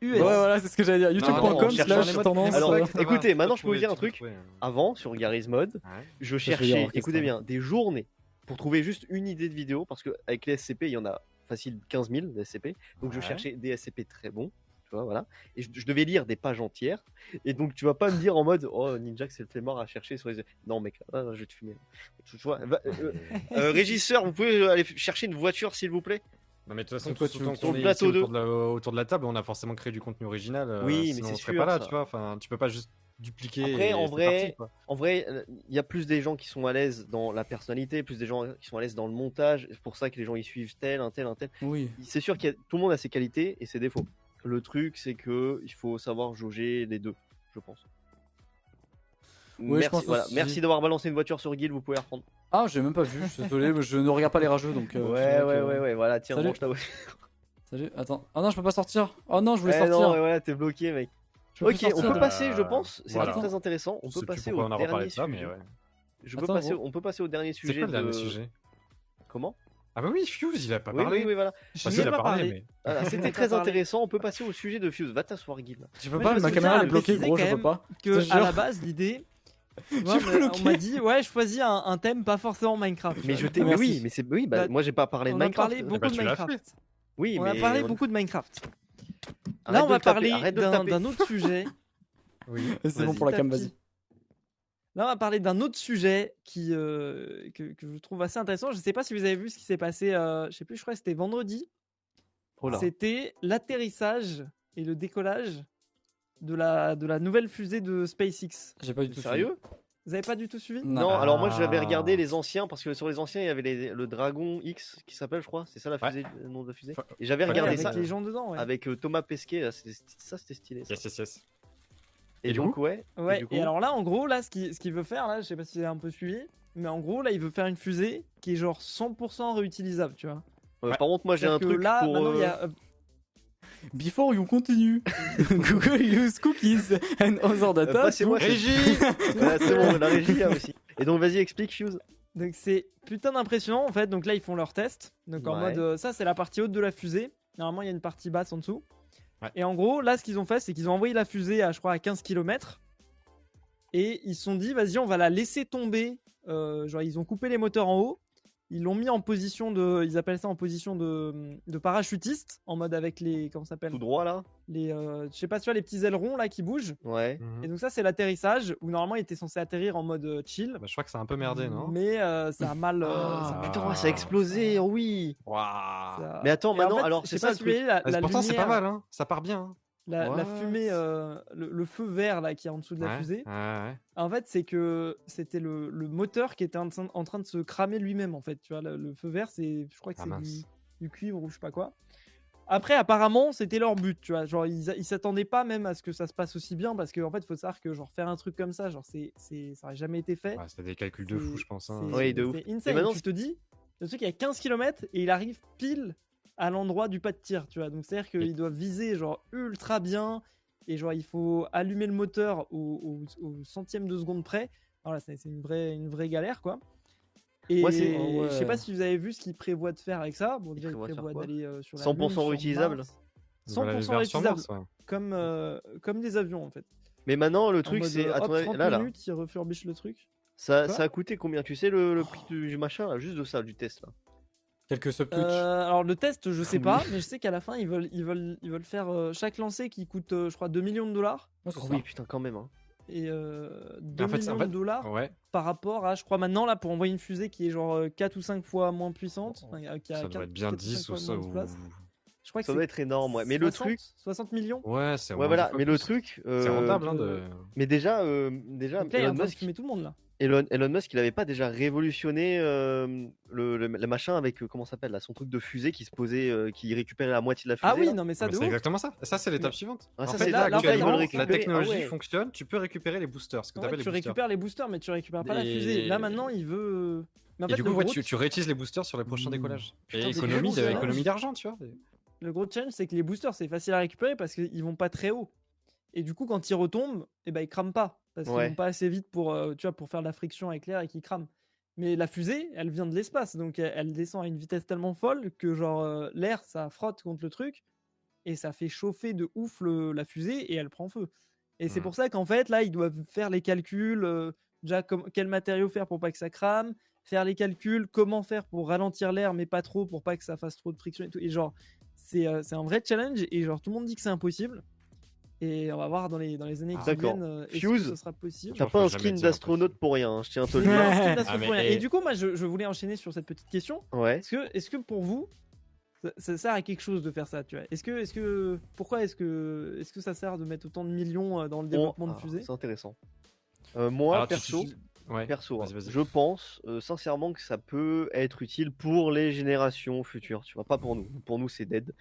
Ouais, voilà, c'est ce que j'allais dire. Non, YouTube.com cherche slash les modes- tendance. Alors, ça va. écoutez, maintenant, Tu je peux vous dire un trouver, truc. tu trouver. Avant, sur Garry's Mod, Ouais. je vais y cherchais, avoir écoutez Christophe. bien, des journées pour trouver juste une idée de vidéo parce qu'avec les SCP, il y en a facile 15 000 des SCP. Donc je Ouais. cherchais des SCP très bons, tu vois, voilà. Et je devais lire des pages entières. Et donc tu vas pas me dire en mode, oh Ninja, c'est le flemmard à chercher sur les. Non, mec, là, je vais te fumer. Tu vois, régisseur, vous pouvez aller chercher une voiture s'il vous plaît? Non, mais de toute façon, Donc, toi, tout tu- autant sur qu'on le est plateau ici de- autour de la table, on a forcément créé du contenu original. Oui, mais sinon c'est on serait sûr, pas là, ça. tu vois. Enfin, tu peux pas juste dupliquer. Après, et en c'est vrai, parti, quoi. En vrai, il y a plus des gens qui sont à l'aise dans la personnalité, plus des gens qui sont à l'aise dans le montage. C'est pour ça que les gens ils suivent tel, un tel, un tel. Oui. C'est sûr que tout le monde a ses qualités et ses défauts. Le truc, c'est que il faut savoir jauger les deux, je pense. Oui, merci, je pense voilà. aussi. Merci d'avoir balancé une voiture sur Guild, vous pouvez la reprendre. Ah, j'ai même pas vu, je suis désolé, je ne regarde pas les rageux donc. Ouais, voilà, tiens, Salut. range ta voiture. Salut, attends. Ah non, je peux pas sortir. Oh non, je voulais Eh sortir. non, ouais, voilà, t'es bloqué, mec. Je peux Ok, plus on sortir. peut passer, je pense. C'est voilà. très intéressant. On Je sais peut plus passer pourquoi au on a reparlé dernier de ça, mais sujet. ouais. Je peux Attends, passer, gros. on peut passer au dernier C'est sujet. quoi le dernier de- sujet? Comment? Ah bah oui, Fuse, il a pas Oui, parlé. oui, oui, voilà. Enfin, Je si, il viens a de parlé, parler. mais. Voilà, c'était Pas très parler. intéressant. On peut passer au sujet de Fuse. Va t'asseoir, Guild. Je peux Ouais, pas, parce ma que caméra ça, elle est bloquée, préciser gros, je quand peux même pas. Que Je te à jure. la base, l'idée, tu vois, suis bloqué. on m'a dit, ouais, choisis un thème pas forcément Minecraft. Mais tu je vois. t'ai. Mais Merci. oui, mais c'est. Oui, bah, Bah, moi j'ai pas parlé de on a Minecraft. parlé beaucoup bah, de tu l'as Minecraft. Oui, On mais. a parlé beaucoup de Minecraft. Arrête Là, on de va le taper, parler arrête de le taper. d'un autre sujet. Oui. C'est bon Vas-y. pour la cam, Petit à vas-y. petit. Là, on va parler d'un autre sujet que je trouve assez intéressant. Je sais pas si vous avez vu ce qui s'est passé, je sais plus, je crois que c'était vendredi. Oh là. C'était l'atterrissage et le décollage de la nouvelle fusée de SpaceX. J'ai pas du tout Sérieux? Vous avez pas du tout suivi? Non, alors moi j'avais regardé Ah. les anciens parce que sur les anciens il y avait le Dragon X qui s'appelle, je crois. C'est ça la Ouais. fusée, le nom de la fusée. Fa- Et j'avais Ouais, regardé avec ça les gens dedans, ouais. avec Thomas Pesquet. Là, c'était stylé. Ça. Yes, yes, yes. Et du donc, coup ouais. Ouais, du coup et alors là, en gros, là, ce qu'il veut faire, là, je sais pas si vous avez un peu suivi, mais en gros, là, il veut faire une fusée qui est genre 100% réutilisable, tu vois. Par contre, moi j'ai un C'est-à-dire que truc là, pour. maintenant, il y a. Before you continue, Google use cookies and other data. Passez-moi cette- Régie. Voilà, c'est bon, la régie là aussi. Et donc vas-y, explique Fuse. Donc c'est putain d'impressionnant en fait. Donc là ils font leur test. Donc en Ouais. mode ça c'est la partie haute de la fusée. Normalement il y a une partie basse en dessous. Ouais. Et en gros là ce qu'ils ont fait c'est qu'ils ont envoyé la fusée à je crois à 15 km. Et ils se sont dit vas-y on va la laisser tomber. Genre ils ont coupé les moteurs en haut. Ils l'ont mis en position ils appellent ça en position de parachutiste en mode avec les comment ça s'appelle Tout droit là. les je sais pas tu vois les petits ailerons là qui bougent. Ouais. Et donc ça c'est l'atterrissage où normalement il était censé atterrir en mode chill. Bah, je crois que c'est un peu merdé, non? Mais ça a mal. Ah, Putain, ça a explosé, oui. Waouh. ça- Mais attends, Et en maintenant, fait, alors je c'est sais ça pas le si vous voyez truc. la Pourtant, c'est pas lumière, mal, hein. Ça part bien. hein. la What fumée, le feu vert là qui est en dessous de la Ouais, fusée. ouais. En fait, c'est que c'était le moteur qui était en train de se cramer lui-même en fait. Tu vois, le feu vert, c'est, je crois que Ah, c'est mince. du cuivre ou je sais pas quoi. Après, apparemment, c'était leur but, tu vois. Genre, ils s'attendaient pas même à ce que ça se passe aussi bien parce qu'en fait, faut savoir que genre faire un truc comme ça, genre ça aurait jamais été fait. Ouais, c'est des calculs de fou, je pense. hein. C'est- Oui, de ouf. C'est insane. Et maintenant, tu te dis, le truc il y a 15 km et il arrive pile à l'endroit du pas de tir, tu vois. Donc c'est-à-dire qu'il doit viser genre ultra bien et genre il faut allumer le moteur au centième de seconde près. Voilà, c'est une vraie galère quoi. Et Moi, c'est- je sais pas si vous avez vu ce qu'il prévoit de faire avec ça. Bon, déjà, il prévoit de faire prévoit quoi d'aller sur la 100% Lune, sur réutilisable. Mars. Ils veulent aller 100% vers sur réutilisable, Mars, ouais. comme des avions en fait. Mais maintenant, le En truc, mode, c'est. À hop, ton avis, 30 là, minutes, ils refurbishent le truc. ça Quoi a coûté combien? Tu sais le prix du machin, là, juste de ça, du test là. Quelques subtweets. Alors le test, je sais Oui. pas, mais je sais qu'à la fin ils veulent faire chaque lancer qui coûte, je crois, 2 millions de dollars. Ouais, c'est ça. Oui, putain, quand même. Hein. et 2 En fait, millions de dollars ouais, par rapport à, je crois maintenant là, pour envoyer une fusée qui est genre 4 ou 5 fois moins puissante, enfin, qui a ça doit 4 être bien 4 ou 5 10 ou fois ça. moins de place. Je crois que Ça c'est doit être énorme, ouais. Mais le 60, truc, 60 millions. Ouais, c'est au ouais, moins 10 voilà. fois Mais le plus. truc, C'est rentable, hein, donc, de. mais déjà, Donc là, il est Elon en train de Musk, fumer tout le monde là. Elon Musk, il avait pas déjà révolutionné le machin avec comment ça s'appelle là, son truc de fusée qui se posait, qui récupérait la moitié de la fusée. Ah oui, là. non mais ça Mais de c'est ouf. exactement ça. Ça, c'est l'étape Mais- suivante. Ah, En ça, fait, c'est là, là, en fait, actuellement, ils veulent la récupérer. technologie Ah ouais. fonctionne. Tu peux récupérer les boosters, ce que En tu fait, appelles les tu boosters. récupères les boosters, mais tu récupères pas la fusée. Et- Là maintenant, il veut. Mais en Et fait, du coup, ouais, tu réutilises les boosters sur les prochains décollages. Putain, Et c'est économie fou, ça. économie d'argent, tu vois. Le gros challenge, c'est que les boosters, c'est facile à récupérer parce qu'ils vont pas très haut. Et du coup, quand ils retombent, eh ben, ils crament pas. Parce qu'ils Ouais. vont pas assez vite pour, tu vois, pour faire de la friction avec l'air et qu'ils crament. Mais la fusée, elle vient de l'espace. Donc, elle descend à une vitesse tellement folle que, genre, l'air, ça frotte contre le truc. Et ça fait chauffer de ouf la fusée et elle prend feu. Et c'est Mhm. pour ça qu'en fait, là, ils doivent faire les calculs. Déjà, quel matériau faire pour pas que ça crame. Faire les calculs, comment faire pour ralentir l'air, mais pas trop, pour pas que ça fasse trop de friction et tout. Et genre, c'est un vrai challenge. Et genre, tout le monde dit que c'est impossible. Et on va voir dans les années qui D'accord. viennent est-ce Fuse, que ce sera possible. T'as Je pas me un ferai jamais skin dire d'astronaute pour rien, hein, je tiens à te le Ouais, dire. un skin d'assaut Ah, mais- pour rien. et- Et du coup, moi, je voulais enchaîner sur cette petite question. Ouais. Est-ce que pour vous, ça sert à quelque chose de faire ça, tu vois pourquoi est-ce que ça sert de mettre autant de millions dans le développement de Ah, fusées? c'est intéressant. Moi, Alors, perso, Ouais. perso, hein, Vas-y, vas-y. je pense sincèrement que ça peut être utile pour les générations futures, tu vois, pas pour nous. Pour nous, c'est dead.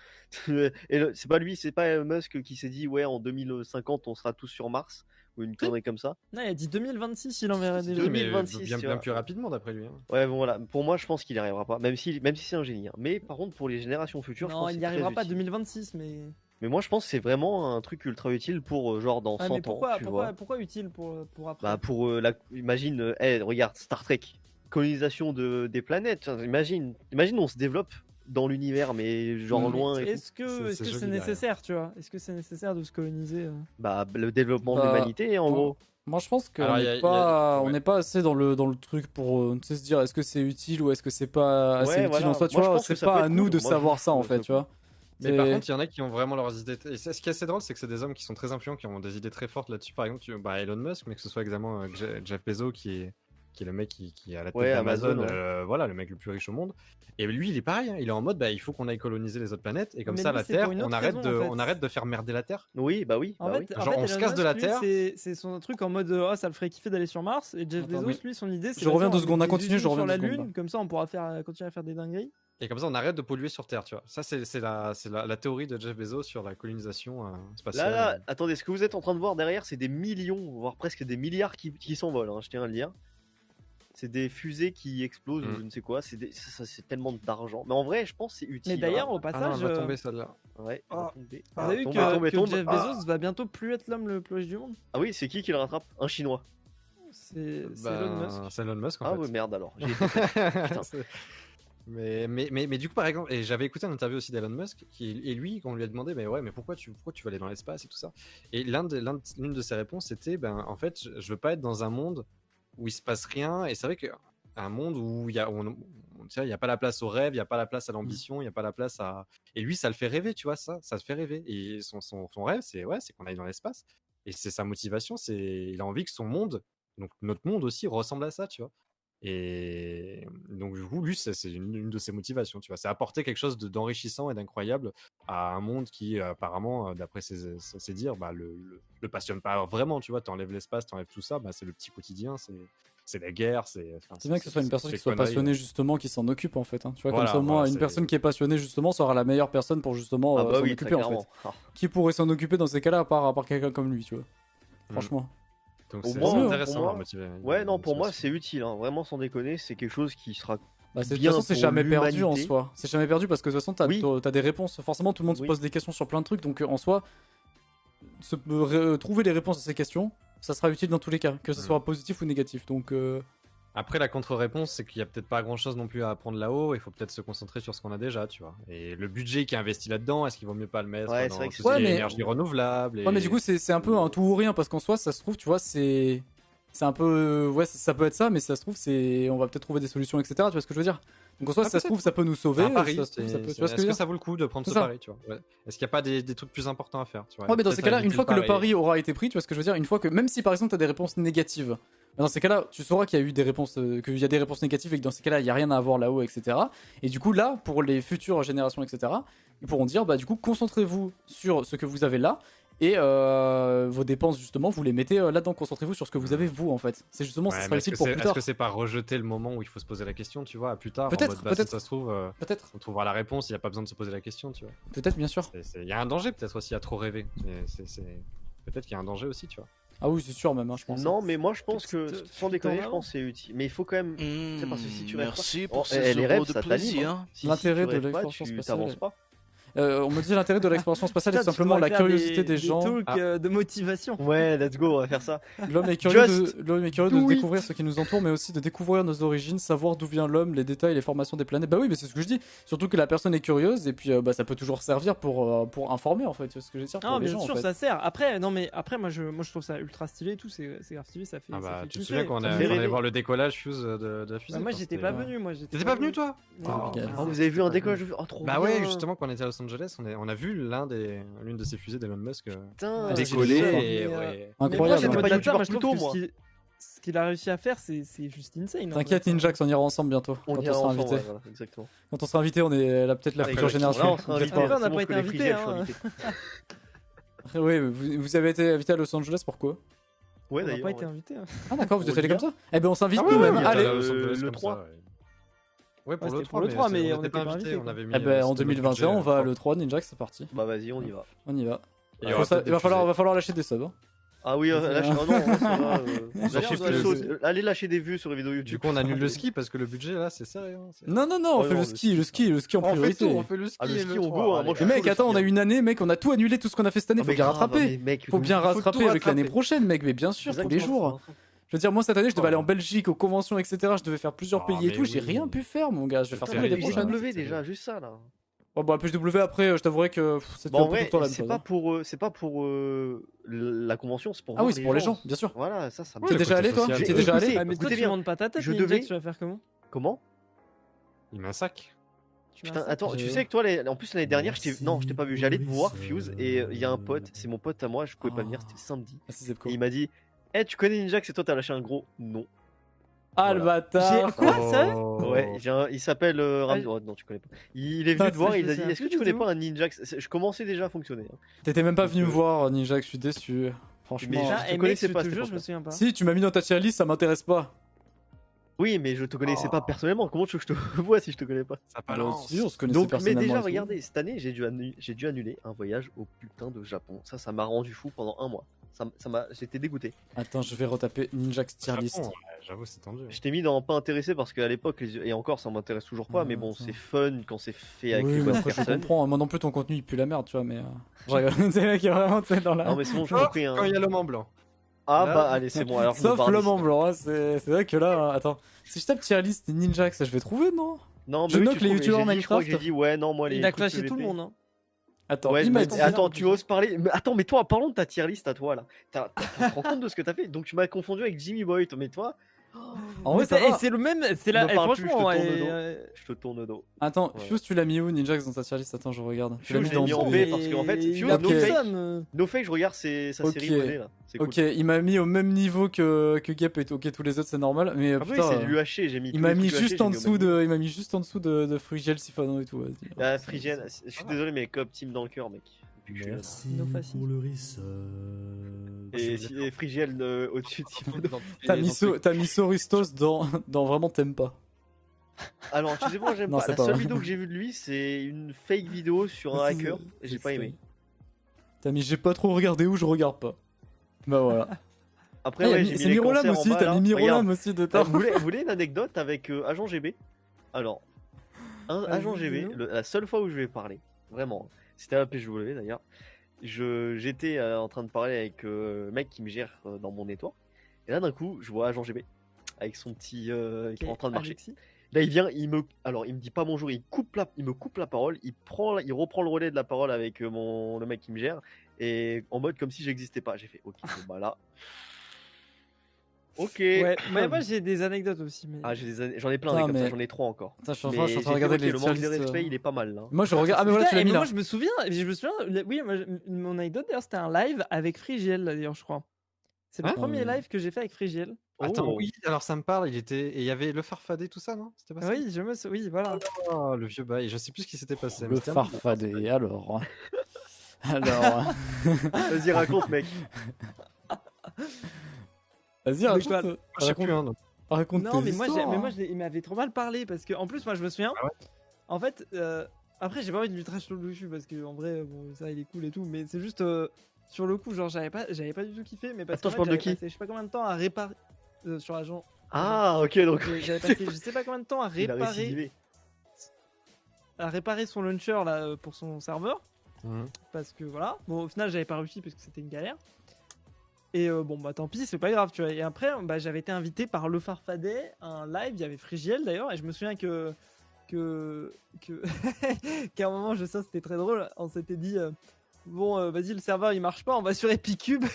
Et c'est pas lui, c'est pas Elon Musk qui s'est dit, ouais, en 2050, on sera tous sur Mars, ou une connerie comme ça. Non, il a dit 2026, il enverrait des Oui, mais 2026, bien, tu bien vois. plus rapidement d'après lui. Hein. Ouais, bon, voilà. Pour moi, je pense qu'il n'y arrivera pas, même si c'est un génie. Hein. Mais par contre, pour les générations futures, je Non, pense que il c'est n'y arrivera très pas utile. 2026, mais. Mais moi, je pense que c'est vraiment un truc ultra utile pour genre dans Ah, 100 mais pourquoi, ans, tu vois. pourquoi utile pour après? Bah pour imagine, regarde Star Trek, colonisation des planètes. Imagine, on se développe dans l'univers, mais genre Mm. loin et tout. Est-ce que C'est c'est joli derrière. nécessaire, tu vois? Est-ce que c'est nécessaire de se coloniser Bah le développement de Bah, l'humanité en ouais. gros. Moi, je pense qu'on Alors, n'est y a- pas, ouais. on n'est pas assez dans le truc pour tu sais, se dire est-ce que c'est utile ou est-ce que c'est pas assez Ouais, utile voilà. en soi. Tu Moi, je vois, pense que c'est ça peut pas être à nous cool. de Moi, savoir je ça en trouve ça fait, tu vois. Mais par C'est- contre, il y en a qui ont vraiment leurs idées. Et ce qui est assez drôle, c'est que c'est des hommes qui sont très influents, qui ont des idées très fortes là-dessus. Par exemple, Elon Musk, mais que ce soit également Jeff Bezos, qui est le mec qui est à la tête Ouais, d'Amazon, Amazon, ouais. voilà, le mec le plus riche au monde. Et lui, il est pareil, hein, il est en mode, il faut qu'on aille coloniser les autres planètes, et comme Mais ça, lui, la c'est pour Terre, une on autre arrête, raison, de, en fait. on arrête de faire merder la Terre. Oui, bah oui. En bah fait, oui. en Genre, fait, on se Elon casse de la Musk, lui, Terre. c'est son truc en mode ça le ferait kiffer d'aller sur Mars. Et Jeff Attends, Bezos, oui. lui, son idée, c'est Je reviens vas-y, 2 on secondes, met à des continuer, je usines reviens sur la 2 secondes, Lune, comme ça on pourra continuer à faire des dingueries. Et comme ça, on arrête de polluer sur Terre, tu vois. Ça, c'est la théorie de Jeff Bezos sur la colonisation spatiale. Là, attendez, ce que vous êtes en train de voir derrière, c'est des millions, voire presque des milliards qui s'envolent, hein, je tiens à le dire. C'est des fusées qui explosent ou je ne sais quoi, c'est tellement d'argent. Mais en vrai, je pense que c'est utile. Mais d'ailleurs, au Ah non, passage, elle va tomber celle-là. Ouais, elle va tomber. vous avez vu Tomber, que tomber. Jeff Bezos va bientôt plus être l'homme le plus riche du monde? Ah oui, c'est qui le rattrape? Un chinois. C'est Elon Musk. C'est Elon Musk, en Ah fait. ouais, merde alors. J'ai été Putain. C'est- mais du coup, par exemple, et j'avais écouté une interview aussi d'Elon Musk, et lui, quand on lui a demandé, mais pourquoi tu veux aller dans l'espace et tout ça, et l'une de ses réponses, c'était, en fait, je veux pas être dans un monde où il se passe rien, et c'est vrai qu'un monde où il y a, tu vois, il y a pas la place au rêve, il y a pas la place à l'ambition, il y a pas la place à, et lui, ça le fait rêver, tu vois, ça le fait rêver, et son rêve, c'est qu'on aille dans l'espace, et c'est sa motivation, il a envie que son monde, donc notre monde aussi, ressemble à ça, tu vois. Et donc, du coup, lui, c'est une de ses motivations, tu vois. C'est apporter quelque chose d'enrichissant et d'incroyable à un monde qui, apparemment, d'après ses dires, le passionne pas vraiment, tu vois. T'enlèves l'espace, t'enlèves tout ça, c'est le petit quotidien, c'est la guerre, C'est bien que ce soit une personne qui soit conneries, passionnée justement, qui s'en occupe en fait. Hein. Tu vois, Voilà, comme ça au moins voilà, une c'est- personne qui est passionnée justement sera la meilleure personne pour justement Ah bah s'en oui, très occuper en fait. clairement. Ah. Qui pourrait s'en occuper dans ces cas-là à part quelqu'un comme lui, tu vois. Franchement. Donc, Au c'est moins, intéressant, pour moi- leur Ouais, non, pour moi, motivation. c'est utile. Hein. Vraiment, sans déconner, c'est quelque chose qui sera. Bah, de toute Bien façon, c'est pour jamais perdu en l'humanité. soi. C'est jamais perdu parce que de toute façon, t'as Oui. t'as des réponses. Forcément, tout le monde se Oui. pose des questions sur plein de trucs. Donc, en soi, trouver les réponses à ces questions, ça sera utile dans tous les cas, que ce soit positif ou négatif. Donc, Après, la contre-réponse, c'est qu'il y a peut-être pas grand-chose non plus à apprendre là-haut. Il faut peut-être se concentrer sur ce qu'on a déjà, tu vois. Et le budget qui est investi là-dedans, est-ce qu'il vaut mieux pas le mettre Ouais, c'est dans vrai que tout c'est- ce qui est Ouais, mais- énergie renouvelable ouais, mais du coup, c'est un peu un tout ou rien parce qu'en soi, ça se trouve, tu vois, c'est un peu, ouais, ça peut être ça, mais ça se trouve, on va peut-être trouver des solutions, etc. Tu vois ce que je veux dire? Donc en soi, si ça se trouve, ça peut nous sauver. C'est un pari, si ça se trouve, ça peut- tu vois ce que est-ce je veux que dire ça vaut le coup de prendre C'est ce ça. pari, tu vois? Ouais. Est-ce qu'il n'y a pas des trucs plus importants à faire, tu vois? Ouais, mais dans ces Peut-être cas-là, une éviter fois que le pari aura été pris, tu vois ce que je veux dire, une fois que, même si par exemple tu as des réponses négatives, dans ces cas-là, tu sauras qu'il y a eu des réponses, qu'il y a des réponses négatives et que dans ces cas-là, il n'y a rien à avoir là-haut, etc. Et du coup, là, pour les futures générations, etc., ils pourront dire, bah du coup, concentrez-vous sur ce que vous avez là. Et vos dépenses, justement, vous les mettez là-dedans. Concentrez-vous sur ce que vous avez, vous, en fait. C'est justement, ça Ouais, sera mais est-ce utile que pour c'est plus est-ce tard. que c'est pas rejeter le moment où il faut se poser la question, tu vois, à plus tard, en Peut-être, mode, bah, si peut-être. ça se trouve, Peut-être, on trouvera la réponse, il n'y a pas besoin de se poser la question, tu vois. peut-être, bien sûr. Il y a un danger peut-être aussi à trop rêver. Peut-être qu'il y a un danger aussi, tu vois. Ah oui, c'est sûr, même, hein, je pense. Non, mais moi je pense que, Petite sans fuite en déconner, je avant. pense que c'est utile. Mais il faut quand même. C'est parce que si tu rêves pas. Merci Oh, pour ces les rêves, euros de ça t'anime. plaisir. Hein. Si L'intérêt tu de rêves pas, l'exploration tu spatiale. t'avances pas. On me dit l'intérêt de l'exploration spatiale est Putain, tout tu simplement la devrais faire curiosité des gens. talks Ah. de motivation. Ouais, let's go, on va faire ça. L'homme est curieux, Just l'homme est curieux do de it. découvrir ce qui nous entoure, mais aussi de découvrir nos origines, savoir d'où vient l'homme, les détails, les formations des planètes. Bah oui, mais c'est ce que je dis. Surtout que la personne est curieuse, et puis bah, ça peut toujours servir pour informer, en fait. Tu vois ce que je veux dire, pour Non, les bien gens, sûr, en fait. ça sert. Après, non, mais après, moi, je trouve ça ultra stylé et tout. C'est grave stylé, ça fait. Ah ça bah, fait tu te kiffer. souviens quand on Ça me a- fait on allait rêver. voir le décollage Fuse de la fusée. Bah, moi, enfin, j'étais c'était- pas venu. Moi, j'étais T'étais pas venu, toi? Non. Miguel. Ah, vous avez vu un décollage Oh, trop Bah bien. ouais, justement, quand on était à Los Angeles, on a vu l'une de ces fusées d'Elon Musk Putain, Ouais, décoller. c'est Et, ça, ouais. Mais Incroyable. moi, J'étais j'étais pas pas youtubeur mais je plus trouve tôt, que moi. ce qu'il a réussi à faire, c'est juste insane. en T'inquiète, fait. Ninjax, on ira ensemble bientôt. On Quand ira on sera ensemble, invité. ouais, voilà, exactement. Quand on sera invité, on est là, peut-être la future Exactement. génération. Là, on sera invité. Après, on n'a C'est pas bon, je été connais invité, Frigel, je suis hein. invité. Oui, vous avez été invité à Los Angeles, pourquoi? Ouais, On n'a d'ailleurs. pas été ouais. invité. hein. Ah d'accord, vous Pour êtes allé le comme ça? Eh ben on s'invite Ah ouais, nous-mêmes. ouais, on était Allez. à Los Angeles le comme 3. ça, ouais. Ouais, pour Ouais, le c'était 3, pour le 3, mais on n'était n'était pas pas invités. invités, On quoi. avait mis, Eh ben en c'était notre 2021, on budget, va à l'E3, Ninjax, c'est parti. Bah vas-y, on y va. On y va. Il y aura peut-être des Va fusées. falloir lâcher des subs. Hein. Ah oui, C'est lâchez... ça. oh non, ça va. Lâchez Lâchez des plus vues. Allez lâcher des vues sur les vidéos YouTube. Du coup, on annule le ski parce que le budget là, c'est sérieux. hein, c'est- Non, on Oh fait non, le ski en On fait priorité. tout, on fait le ski. Ah, le et ski, le on 3, go, hein, allez. moi, je Mais suis mec, chaud, attends, on a ski, une année, mec, on a tout annulé, tout ce qu'on a fait cette année, Ah, faut mais bien grave, rattraper. mais mec, Faut bien faut rattraper tout avec l'année rattraper. prochaine, mec, mais bien sûr, tous les Exactement, jours. Je veux dire, moi cette année, je devais aller en Belgique, aux conventions, etc. Je devais faire plusieurs Ah, pays et mais tout, j'ai oui. rien pu faire, mon gars. Je vais faire ça Putain, l'année mais prochaine. PGW, PGW c'est déjà, vrai. juste ça là. Oh, bah, PGW après, je t'avouerais que c'était Bon, un en peu tout vrai, le temps la même c'est chose. pas hein. pour la convention, c'est pour Ah voir oui, c'est pour les gens, bien sûr. Voilà, ça me T'es le déjà côté allé, toi? social, T'es j'ai déjà allé? écouté. Ah, mais toi, Écoutez tu bien, montes pas ta tête, je Ninjax, devais- tu vas faire comment? Comment Il met un sac. Tu mets un Putain, sac. attends, tu Je- sais que toi, en plus l'année dernière, non, je t'ai pas vu, j'allais te voir, Fuse, et il y a un pote, c'est mon pote à moi, je pouvais pas venir, c'était samedi. Ah, si, c'est Et cool. il m'a dit, tu connais Ninjax et toi t'as lâché un gros non. Ah, le Voilà. bâtard! Quoi, ça Oh. Ouais, il s'appelle Ram... Ah, oh, non, tu connais pas. Il est Putain, venu te voir, je il me a dit, souviens est-ce que plus tu du connais tout. pas un Ninjax Je commençais déjà à fonctionner. hein. T'étais même pas Donc, venu me voir, Ninjax, je suis déçu. Mais Franchement. je Ah, te et mec, connaissais je pas à te cette jure, je me époque-là. souviens pas. Si, tu m'as mis dans ta tier list, ça m'intéresse pas. Oui, mais je te connaissais pas personnellement. Comment tu veux que je te vois si je te connais pas Ça Alors, balance. si, on se connaissait Donc, mais personnellement. déjà, et tout. regardez, cette année, j'ai dû annuler un voyage au putain de Japon. Ça m'a rendu fou pendant un mois. J'étais dégoûté. Attends, je vais retaper Ninjax tier list. Japon, ouais, j'avoue, c'est tendu. Je t'ai mis dans pas intéressé parce qu'à l'époque, et encore, ça m'intéresse toujours pas. Ouais, Mais bon, ça. c'est fun quand c'est fait avec Oui, les mais bonnes après, je personnes. comprends. Moi non plus, ton contenu, il pue la merde, tu vois, mais. Je regarde, c'est là qui est vraiment, tu sais, dans la. Non, mais c'est bon, j'ai Sauf compris. Hein. quand il y a l'homme en blanc. Ah Là- bah, allez, c'est bon. Alors, je me Sauf barre l'homme d'ici. en blanc, hein, c'est vrai que là, attends. Si je tape tier list Ninjax, je vais trouver, non? Non, Je mais oui, note tu les trouves, youtubeurs j'ai dit, je crois que Minecraft. j'ai dit, ouais, non, moi, les Il a trucs clashé tout le PVP. monde. Hein. Attends, Ouais, il mais m'a dit. attends, tu oses parler. Mais attends, mais toi, parlons de ta tier list à toi là. Tu te rends compte de ce que t'as fait? Donc tu m'as confondu avec Jimmy Boy, mais toi, En vrai, Mais ça va. c'est le même. C'est Me la. parle plus, je te Franchement, tourne le dos. ouais, je te tourne le dos. Attends, Ouais. Fuse, tu l'as mis où, Ninjax, dans ta tier list? Attends, je regarde. Tu l'as Fuse, mis je l'ai dans mis en son- V parce qu'en fait, il Fuse, a no plus fake. somme. No Fake, je regarde sa Ok. série abonnée là. C'est cool. Ok, il m'a mis au même niveau que Gap et ok, tous les autres, c'est normal. Mais Après, putain, c'est de l'UHC, j'ai mis. il tous m'a les mis trucs juste UHC, en j'ai mis au dessous même niveau. de, il m'a mis juste en dessous de Frigiel, Sifano et tout. Vas-y. Ah, Phrygienne, je suis désolé, mais Cobb Team dans le cœur, mec. Depuis que je suis là. Merci No facile. pour le resub. Et Phrygiel au-dessus de Simono. T'as mis Soristos dans vraiment t'aimes pas. Alors, tu sais pas, j'aime Non, pas. c'est La pas seule vrai. vidéo que j'ai vue de lui, c'est une fake vidéo sur un hacker. Et j'ai pas aimé. T'as mis j'ai pas trop regardé où je regarde pas. Bah voilà. Après, Ah, ouais, y a j'ai mis- mis c'est les Mirolam concerts en aussi, bas, t'as là. mis Mirolam Regarde. aussi dedans. Vous voulez une anecdote avec Agent GB? Alors, Agent Vas-y, GB, dis-nous. la seule fois où je vais parler, vraiment, c'était à la PGW d'ailleurs, j'étais en train de parler avec le mec qui me gère dans mon network, et là d'un coup, je vois Agent GB avec son petit... qui est en train de marcher. Alexis. Là, il vient, il me dit pas bonjour, il me coupe la parole, il reprend le relais de la parole avec le mec qui me gère, et en mode comme si j'existais pas. J'ai fait, ok, bon, bah là... Ok. Ouais, mais moi j'ai des anecdotes aussi. Mais... Ah, j'en ai plein des Putain, comme ça, mais- j'en ai 3 encore. Putain, je suis en Mais train de j'ai regarder fait, les ok, le manque de tier lists, respect, il est pas mal là. Moi je regarde. Ah mais voilà, Putain, tu l'as et mis moi là. je me souviens, oui, mon anecdote d'ailleurs c'était un live avec Frigiel d'ailleurs, je crois. C'est le Hein premier live que j'ai fait avec Frigiel. Attends, Oh. oui, alors ça me parle, et il y avait le farfadé, tout ça, non? C'était pas ça? Oui, oui, voilà. Oh, le vieux bail, je sais plus ce qui s'était passé. mais Le c'était un peu bizarre, farfadé, alors. Alors. Vas-y, raconte, mec. Vas-y, Donc, voilà. raconte. je sais plus, hein, donc. Raconte Non, tes mais moi, histoires. il m'avait trop mal parlé parce que, en plus, moi, je me souviens. Ah ouais En fait, après, j'ai pas envie de lui trash dessus parce que, en vrai, bon, ça, il est cool et tout, mais c'est juste sur le coup, genre, j'avais pas du tout kiffé, mais parce Attends, que je parle de qui? je sais pas combien de temps à réparer sur l'agent. Ah, ok, donc. J'avais passé, je sais pas combien de temps à Il a réparer, récidivé. son launcher là pour son serveur Mhm. parce que voilà. Bon, au final, j'avais pas réussi parce que c'était une galère. Et bon, bah tant pis, c'est pas grave, tu vois. Et après, bah, j'avais été invité par Le Farfadet à un live, il y avait Frigiel d'ailleurs, et je me souviens qu'à un moment, je sais, c'était très drôle, on s'était dit, bon, vas-y, le serveur il marche pas, on va sur Epicube.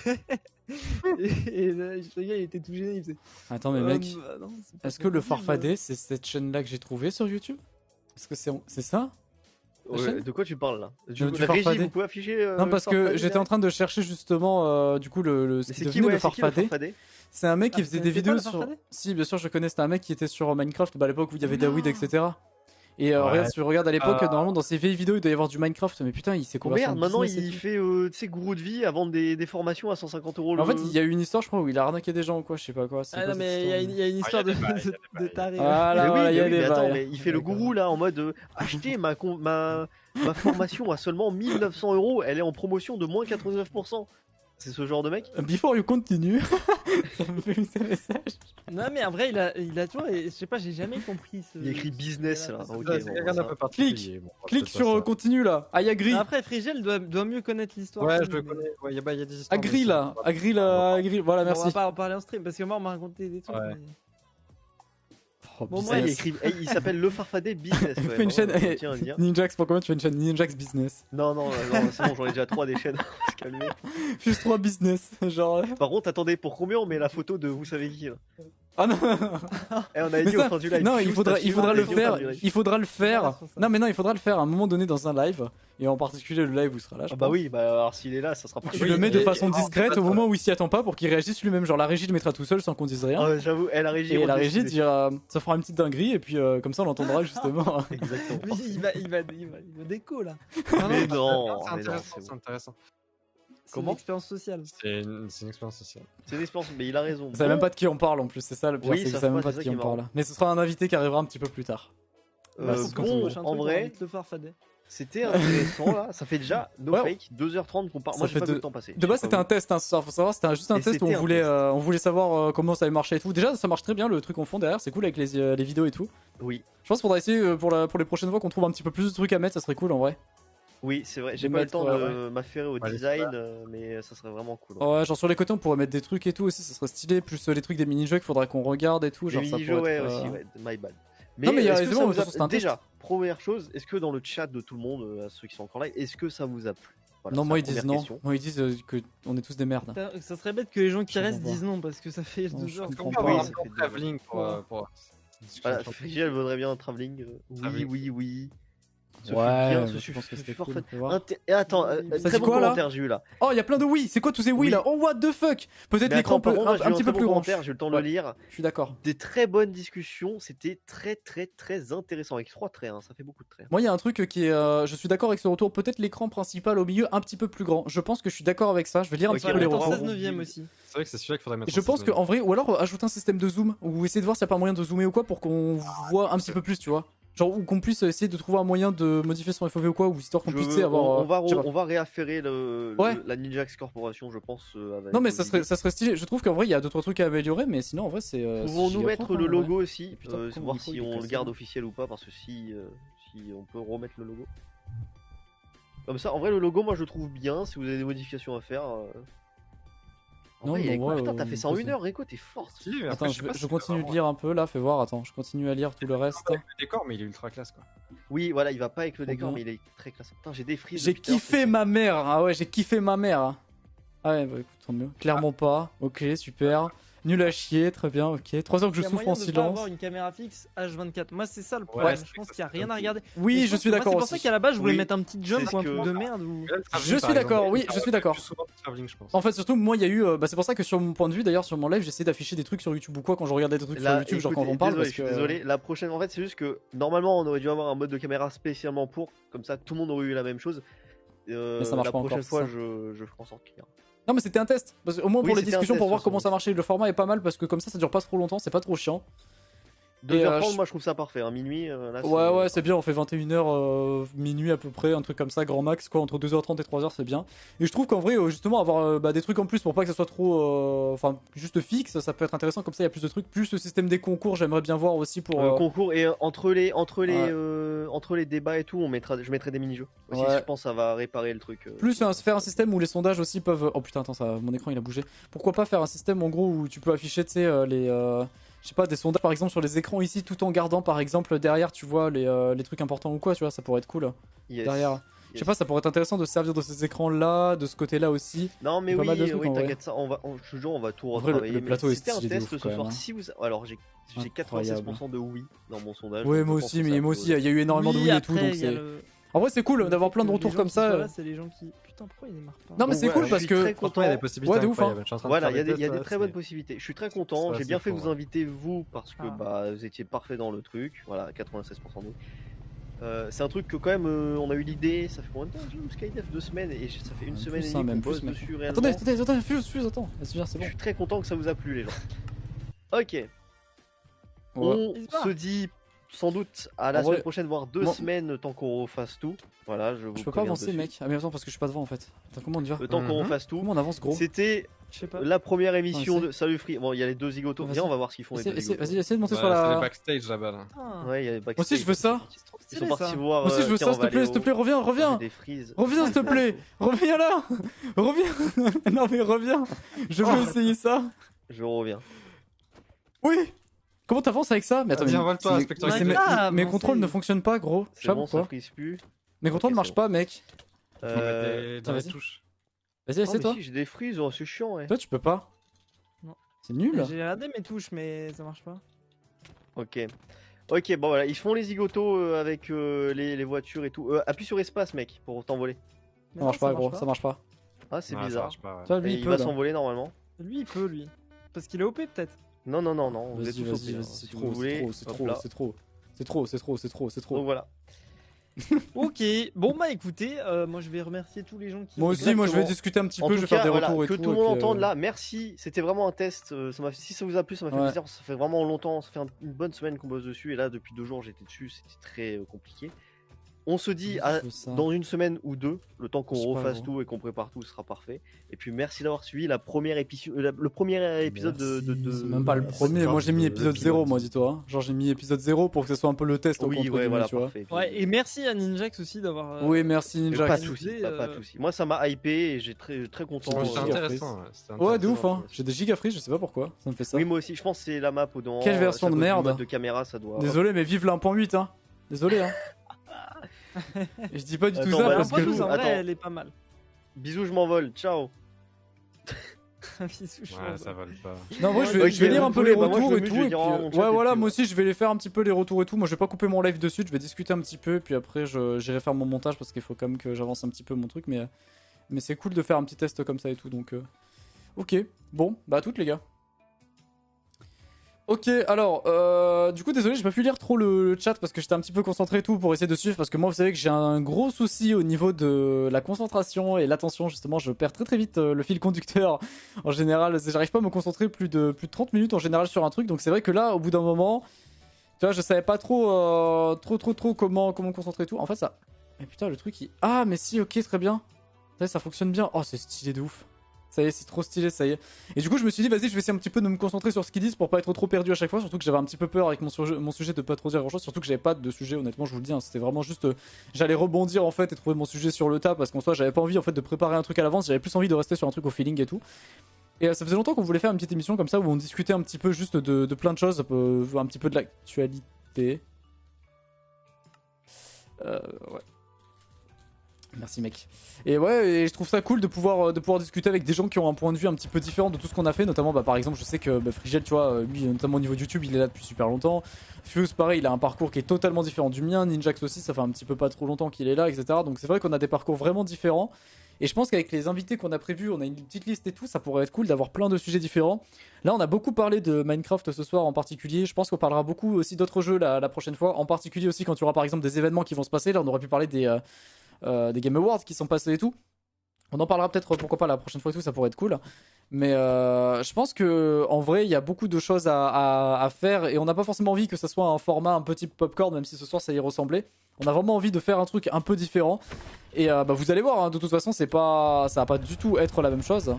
et Frigiel il était tout gêné, il faisait, Attends, mais mec, bah, non, c'est pas est-ce que le possible. farfadé, c'est cette chaîne-là que j'ai trouvée sur YouTube? Est-ce que c'est ça? Ouais, chaîne de quoi tu parles là? Du La régie, Farfadet. vous pouvez afficher. Non, parce que Farfadet j'étais en derrière train de chercher justement, du coup, ce Mais qui c'est qui, devenait ouais, le c'est qui le farfadé. Farfadet? C'est un mec qui Ah, faisait vous des connaissez pas vidéos le sur. Farfadet Si, bien sûr, je connais. C'était un mec qui était sur Minecraft, bah, à l'époque où il y avait Non. David, etc. Et Ouais. regarde, si tu regardes à l'époque, Ah. normalement, dans ses vieilles vidéos, il doit y avoir du Minecraft. Mais putain, il s'est Oh converti merde, en maintenant business et il tout. fait, tu sais, gourou de vie à vendre des formations à 150 euros En fait, le. il y a eu une histoire, je crois, où il a arnaqué des gens ou quoi, je sais pas quoi. C'est Ah quoi non, cette mais il y histoire, a une histoire il y a des bails, il y a des de bails. taré. Voilà, Mais oui, voilà, il y a mais des attends, bails. mais il fait le D'accord. gourou là en mode achetez ma formation à seulement 1900 euros, elle est en promotion de moins 99%. C'est ce genre de mec? Before you continue, ça me fait ce message. Non, mais en vrai, il a toujours, je sais pas, j'ai jamais compris ce. Il y a écrit ce business gars-là, là. parce Ok, que- Ouais, c'est bon, quelqu'un ça. d'un peu particulier. Bon, Clique peut-être sur pas ça. continue là. I agree. Après, Frigiel doit mieux connaître l'histoire. Ouais, que je nous, le mais- connais. Ouais, il y a des histoires. Agree de là. ça. Agree là. Agree. Voilà, Bon, on va merci. pas en parler en stream parce que moi, on m'a raconté des trucs. Ouais. mais- Oh, Bon, Ça, il, business. écrit, il s'appelle Le Farfadet Business. quand Fais même, une chaîne. hein, je tiens à le dire. Ninjax, pour combien tu fais une chaîne Ninjax Business? Non, non, c'est bon, j'en ai déjà 3 des chaînes. Se calmer. Fuse 3 Business. Genre. Par contre, attendez, pour combien on met la photo de vous savez qui là? Ah non. Eh, on avait Mais dit ça- au fin du live. Non, Fuse, il faudra t'as le filmé, faire. on a dit au fin du live. Il faudra le faire. Voilà, sur ça. Non, mais non, il faudra le faire à un moment donné dans un live. Et en particulier le live où il sera là. Je Ah bah pense. oui, bah alors s'il est là, ça sera pas. Tu Oui, le mets de et- façon et- discrète au moment où il s'y attend pas pour qu'il réagisse lui-même. Genre la régie le mettra tout seul sans qu'on dise rien. Ah, j'avoue, elle a régi. Et la on régie décide. dira, ça fera une petite dinguerie et puis comme ça on l'entendra justement. Exactement. Oui, il va déco là. Mais c'est non, c'est mais non, intéressant, c'est c'est bon. intéressant. C'est Comment une expérience sociale. C'est une expérience sociale. C'est une expérience, mais il a raison. Vous savez même pas de qui on parle en plus, c'est ça le pire, Oui, c'est que vous ça savez se même passe, pas de c'est qui ça on qui est marrant. parle. Mais ce sera un invité qui arrivera un petit peu plus tard. Bah, c'est ce qu'on Bon, Prochain en truc, on va vrai, mettre le farfadet. c'était intéressant là. Ça fait déjà no Ouais. fake 2h30 qu'on parle. Ça Moi, j'ai fait pas vu deux- le temps passer. De base c'était un test, hein, ce soir, faut savoir, c'était juste un Et test où c'était un test. on voulait savoir comment ça allait marcher et tout. Déjà ça marche très bien le truc en fond derrière, c'est cool avec les vidéos et tout. Oui, Je pense qu'il faudra essayer pour les prochaines fois qu'on trouve un petit peu plus de trucs à mettre, ça serait cool en vrai. oui, c'est vrai. J'ai De pas eu le mettre, temps ouais. de m'affairer au Ouais, design, mais ça serait vraiment cool. Ouais, genre sur les côtés on pourrait mettre des trucs et tout aussi, ça serait stylé, plus les trucs des mini-jeux qu'il faudrait qu'on regarde et tout. Les Genre, ça mini-jeux, pourrait ouais, être, aussi, ouais, my bad. Non, mais il y a est-ce que raison, ça de vous toute façon, c'est un test. déjà, première chose, est-ce que dans le chat de tout le monde, à ceux qui sont encore là, est-ce que ça vous a plu? Voilà, Non, c'est moi la ils disent première non. question. Moi ils disent que on est tous des merdes. Putain, ça serait bête que les gens qui Je restent comprends disent non parce que ça fait Non, 2 je heures. comprends On qu'on peut pas. Oui, avoir ça un temps fait de deux. travelling pour cette discussion Voilà, sur- Frigiel voudrait bien un travelling. Oui, Travelling. oui, oui. Ce fut Ouais, bien, je ce pense que fut c'était fort cool, fun. on peut voir. Et attends, Ça très dit bon quoi, là commentaire j'ai eu là. Oh, il y a plein de oui. C'est quoi tous ces oui Oui. là? Oh, what the fuck? Peut-être Mais l'écran attends, par peut contre, là, un j'ai eu petit très peu bon plus grand. commentaire, j'ai eu le temps de Ouais. le lire. Je suis d'accord. Des très bonnes discussions, c'était très très très intéressant avec 3 traits, hein, ça fait beaucoup de traits. Moi, il y a un truc qui est. Je suis d'accord avec ce retour. Peut-être l'écran principal au milieu un petit peu plus grand. Je pense que je suis d'accord avec ça. Je vais lire un Ok, petit peu les on va en voir. retours. 16 neuvième aussi. C'est vrai que c'est celui-là qu'il faudrait mettre. Je en pense 16e. qu'en vrai, ou alors ajouter un système de zoom, ou essayer de voir s'il n'y a pas moyen de zoomer ou quoi pour qu'on voit un petit peu plus, tu vois. Genre, ou qu'on puisse essayer de trouver un moyen de modifier son FOV ou quoi, ou histoire qu'on Je puisse veux- tu sais, avoir. je sais pas. on va réaffairer Ouais. la Ninjax Corporation, je pense. Avec Non, mais vos ça idées. serait stylé. Je trouve qu'en vrai, il y a 2-3 trucs à améliorer, mais sinon, en vrai, c'est. Pouvons-nous giga mettre propre, le hein, en vrai. logo aussi, Putain, pourquoi mon voir micro, si il est on le cassé, garde là officiel ou pas, parce que si on peut remettre le logo. Comme ça, en vrai, le logo, moi je le trouve bien. Si vous avez des modifications à faire. En Non, vrai, mais il est cool. ouais, Putain, t'as fait ça en vas-y. 1 heure, Rico, t'es fort. Si, mais après, Attends, sais pas je si continue de vraiment- lire un peu là, fais voir, attends, je continue à lire tout le reste. Le décor, mais il est ultra classe quoi. Oui, voilà, il va pas avec le Trop décor, bien. mais il est très classe. Putain, j'ai des frises. J'ai depuis tout à l'heure, kiffé c'est ma mère, ah ouais, j'ai kiffé ma mère. Ah ouais, bah écoute, tant mieux. Clairement pas, ok, super. Nul à chier, très bien, ok. 3 heures que je Il y a souffre moyen en de pas silence. avoir une caméra fixe H24. Moi, c'est ça le problème. c'est Je pense ça, qu'il n'y a c'est rien ça. à regarder. Oui, Mais je pense suis que moi, d'accord C'est pour ça aussi. qu'à la base, je voulais Oui, mettre un petit jump c'est ou un ce truc que- de merde. Ou... Je suis d'accord, oui, je suis d'accord. Plus souvent du travelling, je pense. En fait, surtout, moi, il y a eu. C'est pour ça que sur mon point de vue, d'ailleurs, sur mon live, j'essaie d'afficher des trucs sur YouTube ou quoi quand je regardais des trucs sur Là, YouTube, genre quand écoutez, on parle. désolé, Parce je suis que... désolé. La prochaine, en fait, c'est juste que normalement, on aurait dû avoir un mode de caméra spécialement pour, comme ça, tout le monde aurait eu la même chose. Mais ça marche La pas prochaine encore, fois, c'est je ferai en sorte qu'il y ait un. Non, mais c'était un test. Au moins Oui, pour les c'était un discussions, test, pour voir de toute comment façon. ça marchait. Le format est pas mal parce que comme ça dure pas trop longtemps, c'est pas trop chiant. 2h30, je- moi je trouve ça parfait. Hein. Minuit, là, Ouais, c'est bien, on fait 21h minuit à peu près, un truc comme ça, grand max, quoi, entre 2h30 et 3h, c'est bien. Et je trouve qu'en vrai, justement, avoir des trucs en plus pour pas que ça soit trop. Enfin, juste fixe, ça peut être intéressant, comme ça il y a plus de trucs. Plus le système des concours, j'aimerais bien voir aussi pour. Concours et entre les Ouais. débats et tout, je mettrai des mini-jeux. Aussi, Ouais. je pense que ça va réparer le truc. Plus faire un système où les sondages aussi peuvent. Oh putain, attends, mon écran il a bougé. Pourquoi pas faire un système en gros où tu peux afficher, tu sais, les. Je sais pas, des sondages par exemple sur les écrans ici, tout en gardant par exemple derrière, tu vois, les trucs importants ou quoi, tu vois, ça pourrait être cool. Yes. Derrière. Je Yes. sais pas, ça pourrait être intéressant de se servir de ces écrans là, de ce côté là aussi. Non mais pas oui, mal de trucs, en vrai. t'inquiète ça, je te jure, on va tout En vrai, retravailler. le plateau mais est c'était un stylé de test ouf, ce quand soir. même, hein. Si vous, alors j'ai Incroyable. 96% de oui dans mon sondage. Ouais, donc moi je pense aussi, que mais ça moi peut- aussi, il y a eu énormément de oui et tout, après, donc il y a c'est. le- En vrai, c'est cool le d'avoir fait plein de que retours les gens comme qui soient ça. là, c'est les gens qui. Putain, pourquoi il démarre pas Non, mais Donc c'est voilà, cool je parce suis que. très Franchement, il y a des content. possibilités Ouais, de ouf, hein. incroyables. Je suis en train de Voilà, faire il y a des des tests, très là, bonnes c'est- possibilités. Je suis très content. ça, J'ai c'est bien fait fou, vous ouais. inviter vous parce que Ah. vous étiez parfait dans le truc. Voilà, 96% de oui. C'est un truc que quand même on a eu l'idée. Ça fait combien de temps que je joue Skydev 2 semaines et ça fait une Même semaine plus, et hein, demie même qu'on bosse plus, mec. dessus réellement. Attendez, fuse, attends. Vas-y, viens, c'est Je bon. suis très content que ça vous a plu les gens. Ok, Ouais. on N'hésite pas. se dit sans doute à la En vrai, semaine prochaine, voire 2 moi- semaines, tant qu'on refasse tout. Voilà, je vous Je peux pas préviens avancer, dessus. mec. Ah, mais attends, parce que je suis pas devant en fait. Attends, comment on y va Le temps qu'on Mhm. refasse tout. Comment on avance, gros C'était Je sais pas. la première émission Attends, de Salut Free. Bon, il y a les deux zigotos. Vas-y. Viens, on va voir ce qu'ils font les deux zigotos. Vas-y, essaye de monter Ouais, sur c'est les la. backstage là-bas. Là. Putain. Ouais, il y a les Moi aussi, je veux ça. C'est trop Ils stylé sont ça. partis voir. Moi aussi, je veux tiens, ça, on s'il va te plaît, aller s'il te au- plaît, reviens. manger des frises. Reviens, s'il te plaît. Reviens là. Reviens. Non, mais reviens. Je veux essayer ça. Je reviens. Oui. Comment t'avances avec ça? Mais attends, Vas-y, mais- envole-toi, mais- respecte-toi. mais- Ah, mes bon, contrôles c'est- ne fonctionnent pas, gros. Je C'est sais pas bon, ça pourquoi. frise plus. Mes contrôles Ok, marchent c'est pas, mec. Faut Euh... mettre dans les vas-y. touches. Vas-y, non, essaie mais toi. si, j'ai des frises, oh, c'est chiant. Ouais. Toi, tu peux pas. Non. C'est nul. J'ai regardé mes touches, mais ça marche pas. Ok. Ok, bon voilà, ils font les zigotos avec les voitures et tout. Appuie sur espace, mec, pour t'envoler. Mais Ça marche non, pas, gros. Ça marche pas. Ah, c'est Ouais, ça bizarre. marche pas, ouais. Toi, Et lui, il il peut. va là. s'envoler normalement. Lui, il peut, lui. Parce qu'il est OP, peut-être. Non, vous êtes Vas-y, tous vas-y, OP, hein. c'est Si vous trop, voulez, c'est hop trop, là. c'est trop. C'est trop, c'est trop, c'est trop, c'est Donc trop. voilà. Ok. Bon, bah écoutez, moi je vais remercier tous les gens qui. Moi ont- aussi, moi je vais Exactement. discuter un petit En peu, tout je vais faire cas, des voilà, retours et que tout. tout le et monde puis, entende là, merci. C'était vraiment un test. Si ça vous a plu, ça m'a fait Ouais. plaisir. Ça fait vraiment longtemps, ça fait une bonne semaine qu'on bosse dessus. Et là, depuis 2 jours, j'étais dessus. C'était très compliqué. On se dit je veux ça. dans une semaine ou deux, le temps Je sais qu'on pas, refasse gros. tout et qu'on prépare tout, ce sera parfait. Et puis merci d'avoir suivi la première le premier épisode de. C'est même pas le podcast. premier, moi j'ai mis de- épisode de 0, pilote. moi dis-toi. Hein. Genre j'ai mis épisode 0 pour que ce soit un peu le test. Oui, entre ouais, guillemets, voilà, tu vois. parfait. Ouais, et merci à Ninjax aussi d'avoir. Oui, merci Ninja. Pas de Ninjax. soucis, pas de soucis. Moi, ça m'a hypé et j'ai très content. Ouais, C'était giga intéressant. ouais, c'était Ouais, de intéressant. ouf, hein. J'ai des gigafrises, je sais pas pourquoi, ça me fait ça. Oui, moi aussi, je pense que c'est la map au dedans. Quelle version c'est à de cause du merde. mode de caméra, ça doit. Désolé, mais vive la 1.8, hein. Désolé, hein. Et je dis pas du tout Attends, ça bah, parce Parce que. que en vrai, Attends. elle est pas mal. Bisous, je m'envole. Ciao. Bisous, je Ouais, pense. ça vole pas. Non, moi Ok, je vais lire un peu les désolé, bah, moi, je retours le et mute, tout. je vais Et dire puis, dans mon chat, ouais, et voilà, puis, moi aussi je vais les faire un petit peu les retours et tout. Moi je vais pas couper mon live de suite, je vais discuter un petit peu. Et puis après, j'irai faire mon montage parce qu'il faut quand même que j'avance un petit peu mon truc. Mais c'est cool de faire un petit test comme ça et tout. Donc, ok, bon, bah à toutes les gars. Ok, alors, du coup, désolé, j'ai pas pu lire trop le chat parce que j'étais un petit peu concentré et tout pour essayer de suivre. Parce que moi, vous savez que j'ai un gros souci au niveau de la concentration et l'attention. Justement, je perds très vite le fil conducteur. En général, j'arrive pas à me concentrer plus de 30 minutes en général sur un truc. Donc, c'est vrai que là, au bout d'un moment, tu vois, je savais pas trop, trop comment me concentrer et tout. En fait, ça. Mais putain, le truc, il. Ah, mais si, ok, très bien. Ça fonctionne bien. Oh, c'est stylé de ouf. Ça y est, c'est trop stylé, ça y est. Et du coup, je me suis dit, vas-y, je vais essayer un petit peu de me concentrer sur ce qu'ils disent pour pas être trop perdu à chaque fois. Surtout que j'avais un petit peu peur avec mon sujet de pas trop dire grand chose. Surtout que j'avais pas de sujet, honnêtement, je vous le dis. Hein, c'était vraiment juste. J'allais rebondir en fait et trouver mon sujet sur le tas parce qu'en soi, j'avais pas envie en fait de préparer un truc à l'avance. J'avais plus envie de rester sur un truc au feeling et tout. Et ça faisait longtemps qu'on voulait faire une petite émission comme ça où on discutait un petit peu juste de plein de choses, un petit peu de l'actualité. Ouais. Merci mec. Et ouais, et je trouve ça cool de pouvoir discuter avec des gens qui ont un point de vue un petit peu différent de tout ce qu'on a fait. Notamment, par exemple, je sais que Frigel, tu vois, lui, notamment au niveau de YouTube, il est là depuis super longtemps. Fuse, pareil, il a un parcours qui est totalement différent du mien. Ninjax aussi, ça fait un petit peu pas trop longtemps qu'il est là, etc. Donc c'est vrai qu'on a des parcours vraiment différents. Et je pense qu'avec les invités qu'on a prévus, on a une petite liste et tout, ça pourrait être cool d'avoir plein de sujets différents. Là, on a beaucoup parlé de Minecraft ce soir en particulier. Je pense qu'on parlera beaucoup aussi d'autres jeux la prochaine fois. En particulier aussi quand il y aura par exemple des événements qui vont se passer. Là, on aurait pu parler des Game Awards qui sont passés et tout. On en parlera peut-être pourquoi pas la prochaine fois et tout, ça pourrait être cool. Mais je pense que en vrai il y a beaucoup de choses à faire et on n'a pas forcément envie que ça soit un format un petit popcorn, même si ce soir ça y ressemblait. On a vraiment envie de faire un truc un peu différent. Et vous allez voir, hein, de toute façon ça va pas du tout être la même chose.